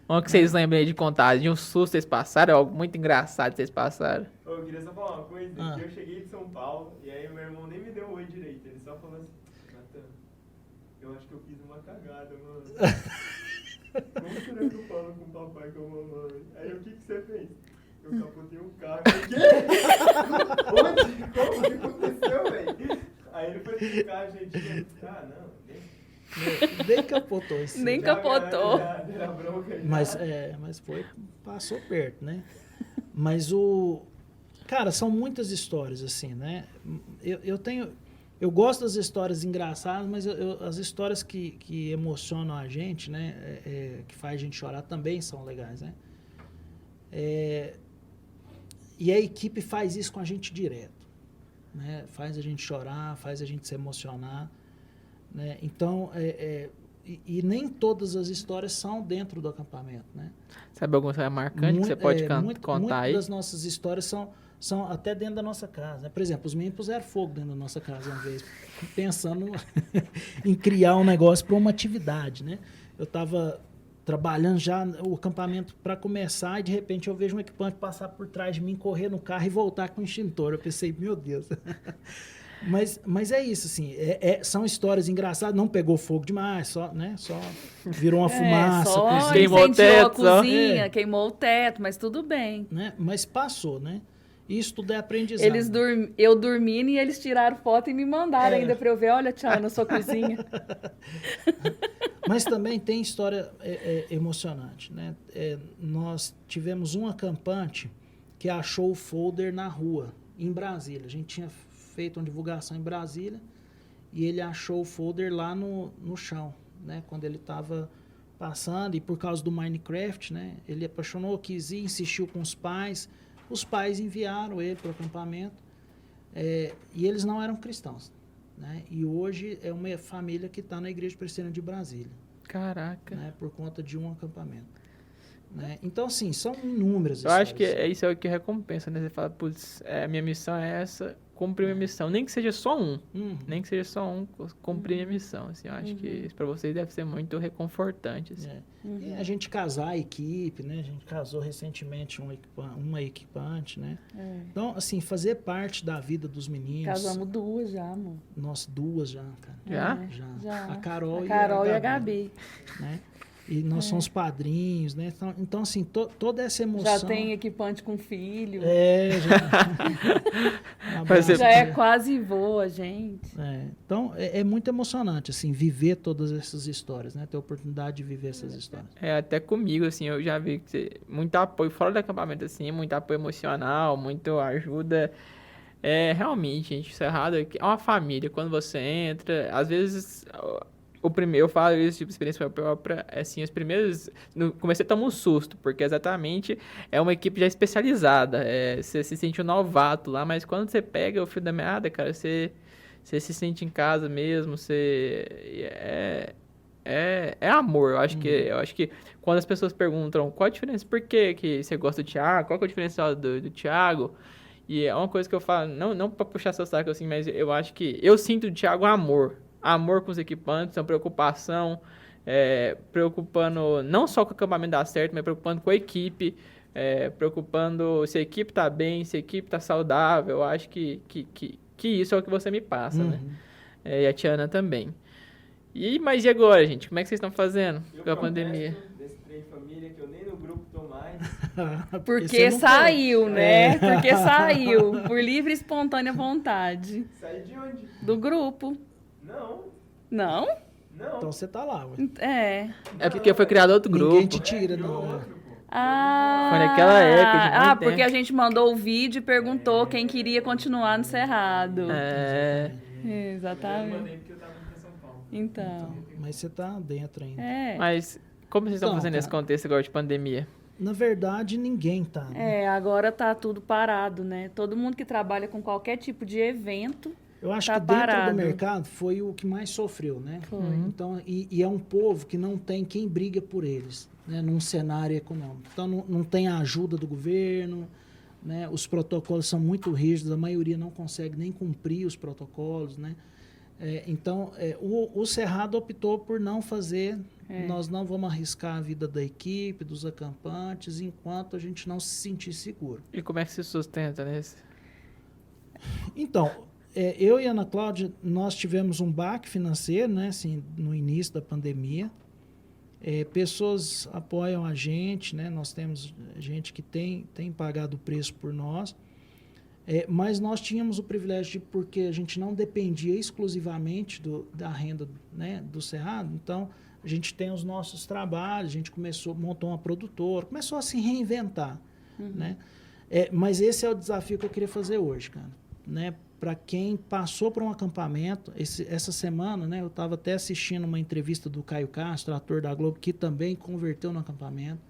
Uma que vocês lembrem de contar, de um susto que vocês passaram, algo muito engraçado que vocês passaram. Eu queria só falar uma coisa, que eu cheguei de São Paulo, e aí meu irmão nem me deu um oi direito, ele só falou assim, Natan, eu acho que eu fiz uma cagada, mano. Como será que eu falo com o papai e com a mamãe? Aí o que você fez? Eu capotei um carro. Onde? Como que aconteceu, velho? Aí ele foi explicar, a gente. Ah, não, nem capotou isso. Nem capotou. Mas passou perto, né? Mas cara, são muitas histórias, assim, né? Eu gosto das histórias engraçadas, mas as histórias que emocionam a gente, né? Que faz a gente chorar também são legais, né? E a equipe faz isso com a gente direto, né? Faz a gente chorar, faz a gente se emocionar, né? Então, e nem todas as histórias são dentro do acampamento, né? Sabe alguma história marcante que você pode contar aí? Muitas das nossas histórias são até dentro da nossa casa, né? Por exemplo, os meninos puseram fogo dentro da nossa casa uma vez, pensando em criar um negócio para uma atividade, né? Eu estava trabalhando já o acampamento para começar e de repente eu vejo um equipante passar por trás de mim, correr no carro e voltar com o extintor. Eu pensei, meu Deus. Mas é isso, assim, são histórias engraçadas, não pegou fogo demais, só virou uma fumaça. Só queimou o teto, a cozinha, queimou o teto, mas tudo bem. Né? Mas passou, né? Isso tudo é aprendizado. Eu dormindo e eles tiraram foto e me mandaram ainda para eu ver, olha, Tiago, na sua cozinha. Mas também tem história emocionante, né? Nós tivemos um acampante que achou o folder na rua, em Brasília. A gente tinha feito uma divulgação em Brasília e ele achou o folder lá no chão, né? Quando ele estava passando e por causa do Minecraft, né? Ele apaixonou, quis ir, insistiu com os pais. Os pais enviaram ele para o acampamento e eles não eram cristãos, né? E hoje é uma família que está na Igreja Presbiteriana de Brasília. Caraca. Né? Por conta de um acampamento. Né? Então, assim, são inúmeras histórias. Eu acho que isso é o que recompensa, né? Você fala, putz, minha missão é essa, cumprir minha missão. Nem que seja só um. Nem que seja só um, cumprir minha missão. Assim, eu acho que isso para vocês deve ser muito reconfortante. Assim. E a gente casar a equipe, né? A gente casou recentemente uma equipante, né? Então, assim, fazer parte da vida dos meninos. Casamos 2 já, amor. Nossa, 2 já, cara. Já. A Carol e a Gabi. Né? E nós somos padrinhos, né? Então assim, toda essa emoção... Já tem equipante com filho. Já é quase voa, gente. Então, é muito emocionante, assim, viver todas essas histórias, né? Ter a oportunidade de viver essas histórias. Até comigo, assim, eu já vi que muito apoio fora do acampamento, assim, muito apoio emocional, muito ajuda... realmente, gente, isso é errado. É uma família, quando você entra, às vezes... eu falo isso de experiência própria, assim, os primeiros... No começo você toma um susto, porque exatamente é uma equipe já especializada, você se sente um novato lá, mas quando você pega o fio da meada, cara, você se sente em casa mesmo, é amor. Eu acho que quando as pessoas perguntam qual a diferença, por que você gosta do Thiago, qual que é o diferencial do Thiago, e é uma coisa que eu falo, não para puxar seu saco assim, mas eu acho que eu sinto do Thiago amor com os equipantes, uma preocupação, preocupando não só com o acampamento dar certo, mas preocupando com a equipe, preocupando se a equipe está bem, se a equipe está saudável. Eu acho que isso é o que você me passa, né? E a Tiana também. Mas e agora, gente? Como é que vocês estão fazendo com a pandemia? Desse trem família que eu nem no grupo tô mais. Porque saiu, né? Porque saiu. Por livre e espontânea vontade. Saiu de onde? Do grupo. Não? Então você tá lá, ué. É porque foi criado outro grupo. Ninguém te tira, não. Ah, Foi naquela época de muito porque tempo. a gente mandou o vídeo e perguntou quem queria continuar no Cerrado. É, Eu Exatamente. mandei porque eu tava aqui em São Paulo. Então. Mas você tá dentro ainda. mas como vocês estão Então, fazendo nesse cara, contexto agora de pandemia? Na verdade, ninguém tá. Né? Agora tá tudo parado, né? Todo mundo que trabalha com qualquer tipo de evento Eu acho tá que dentro parado. do mercado foi o que mais sofreu, né? Foi. Então, e é um povo que não tem quem briga por eles, né? Num cenário econômico. Então, não tem a ajuda do governo, né? Os protocolos são muito rígidos, a maioria não consegue nem cumprir os protocolos, né? Então, o Cerrado optou por não fazer, nós não vamos arriscar a vida da equipe, dos acampantes, enquanto a gente não se sentir seguro. E como é que se sustenta nesse? Então, eu e a Ana Cláudia, nós tivemos um baque financeiro, né, assim, no início da pandemia. Pessoas apoiam a gente, né, nós temos gente que tem pagado o preço por nós, mas nós tínhamos o privilégio porque a gente não dependia exclusivamente da renda, né, do Cerrado, então a gente tem os nossos trabalhos, a gente montou uma produtora, começou a se reinventar, né? Mas esse é o desafio que eu queria fazer hoje, cara, né? Para quem passou por um acampamento, essa semana, né, eu estava até assistindo uma entrevista do Caio Castro, ator da Globo, que também converteu no acampamento,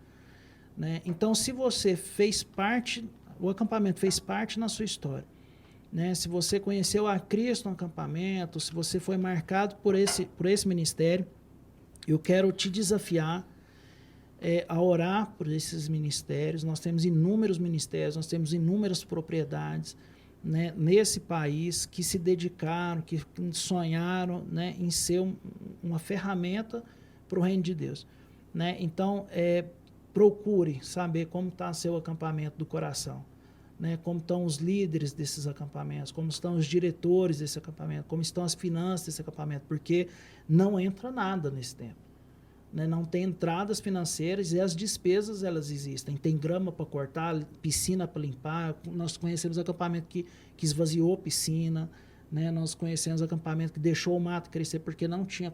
né? Então, se você fez parte, o acampamento fez parte na sua história, né? Se você conheceu a Cristo no acampamento, se você foi marcado por esse ministério, eu quero te desafiar a orar por esses ministérios. Nós temos inúmeros ministérios, nós temos inúmeras propriedades, né, nesse país que se dedicaram, que sonharam, né, em ser uma ferramenta para o reino de Deus, né? Então, procure saber como está seu acampamento do coração, né? Como estão os líderes desses acampamentos, como estão os diretores desse acampamento, como estão as finanças desse acampamento, porque não entra nada nesse tempo, né? Não tem entradas financeiras e as despesas elas existem. Tem grama para cortar, piscina para limpar. Nós conhecemos acampamento que esvaziou piscina, né? Nós conhecemos acampamento que deixou o mato crescer porque não tinha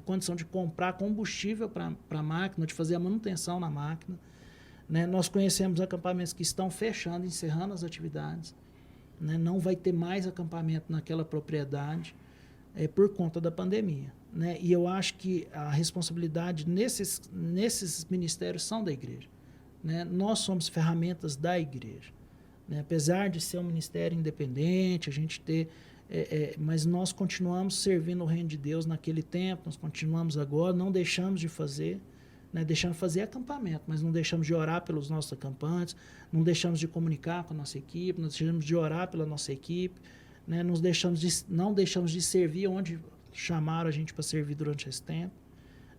condição de comprar combustível para a máquina, de fazer a manutenção na máquina, né? Nós conhecemos acampamentos que estão fechando, encerrando as atividades, né? Não vai ter mais acampamento naquela propriedade por conta da pandemia, né? E eu acho que a responsabilidade nesses ministérios são da igreja, né? Nós somos ferramentas da igreja, né? Apesar de ser um ministério independente, a gente ter, mas nós continuamos servindo o reino de Deus naquele tempo, nós continuamos agora, não deixamos de fazer, né? Deixamos de fazer acampamento, mas não deixamos de orar pelos nossos acampantes, não deixamos de comunicar com a nossa equipe, não deixamos de orar pela nossa equipe, né? Não deixamos de servir onde chamaram a gente para servir durante esse tempo,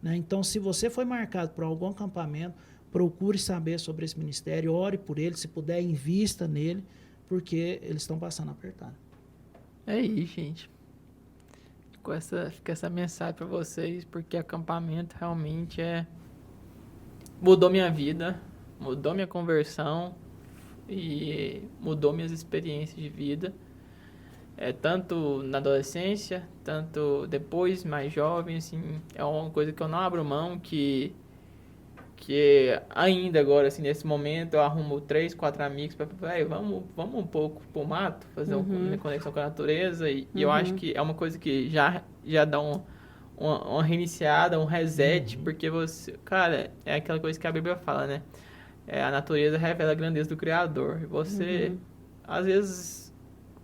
né? Então, se você foi marcado por algum acampamento, procure saber sobre esse ministério, ore por ele, se puder, invista nele, porque eles estão passando apertado. É isso, gente. Fica essa mensagem para vocês, porque acampamento realmente mudou minha vida, mudou minha conversão e mudou minhas experiências de vida. Tanto na adolescência, tanto depois, mais jovem, assim, é uma coisa que eu não abro mão, que ainda agora, assim, nesse momento, eu arrumo 3, 4 amigos para vamos um pouco pro mato, fazer uma conexão com a natureza, e eu acho que é uma coisa que já dá uma reiniciada, um reset, porque você, cara, é aquela coisa que a Bíblia fala, né? A natureza revela a grandeza do Criador, e você, às vezes,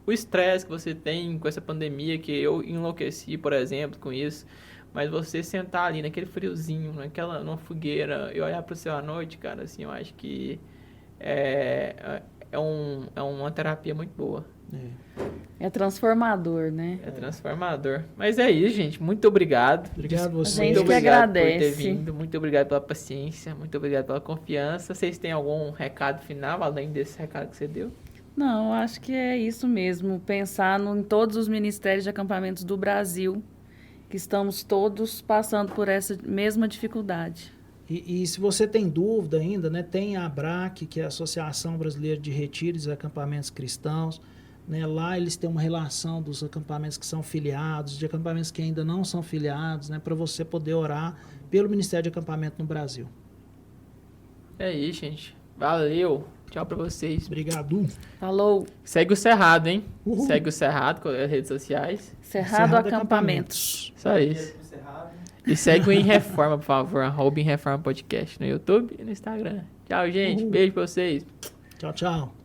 o estresse que você tem com essa pandemia, que eu enlouqueci, por exemplo, com isso, mas você sentar ali naquele friozinho, numa fogueira, e olhar para o céu à noite, cara, assim, eu acho que é uma terapia muito boa. É transformador, né? É transformador. Mas é isso, gente. Muito obrigado. Obrigado a você. A gente Muito que obrigado agradece. por ter vindo. Muito obrigado pela paciência. Muito obrigado pela confiança. Vocês têm algum recado final, além desse recado que você deu? Não, acho que é isso mesmo. Pensar em todos os ministérios de acampamentos do Brasil, que estamos todos passando por essa mesma dificuldade. E se você tem dúvida ainda, né, tem a ABRAC, que é a Associação Brasileira de Retiros e Acampamentos Cristãos, né? Lá eles têm uma relação dos acampamentos que são filiados, de acampamentos que ainda não são filiados, né, para você poder orar pelo Ministério de Acampamento no Brasil. É isso, gente. Valeu. Tchau pra vocês. Obrigado. Falou. Segue o Cerrado, hein? Uhul. Segue o Cerrado com as redes sociais. Cerrado Acampamentos. Só isso. E segue o Em Reforma, por favor. @Em Reforma Podcast no YouTube e no Instagram. Tchau, gente. Beijo pra vocês. Tchau, tchau.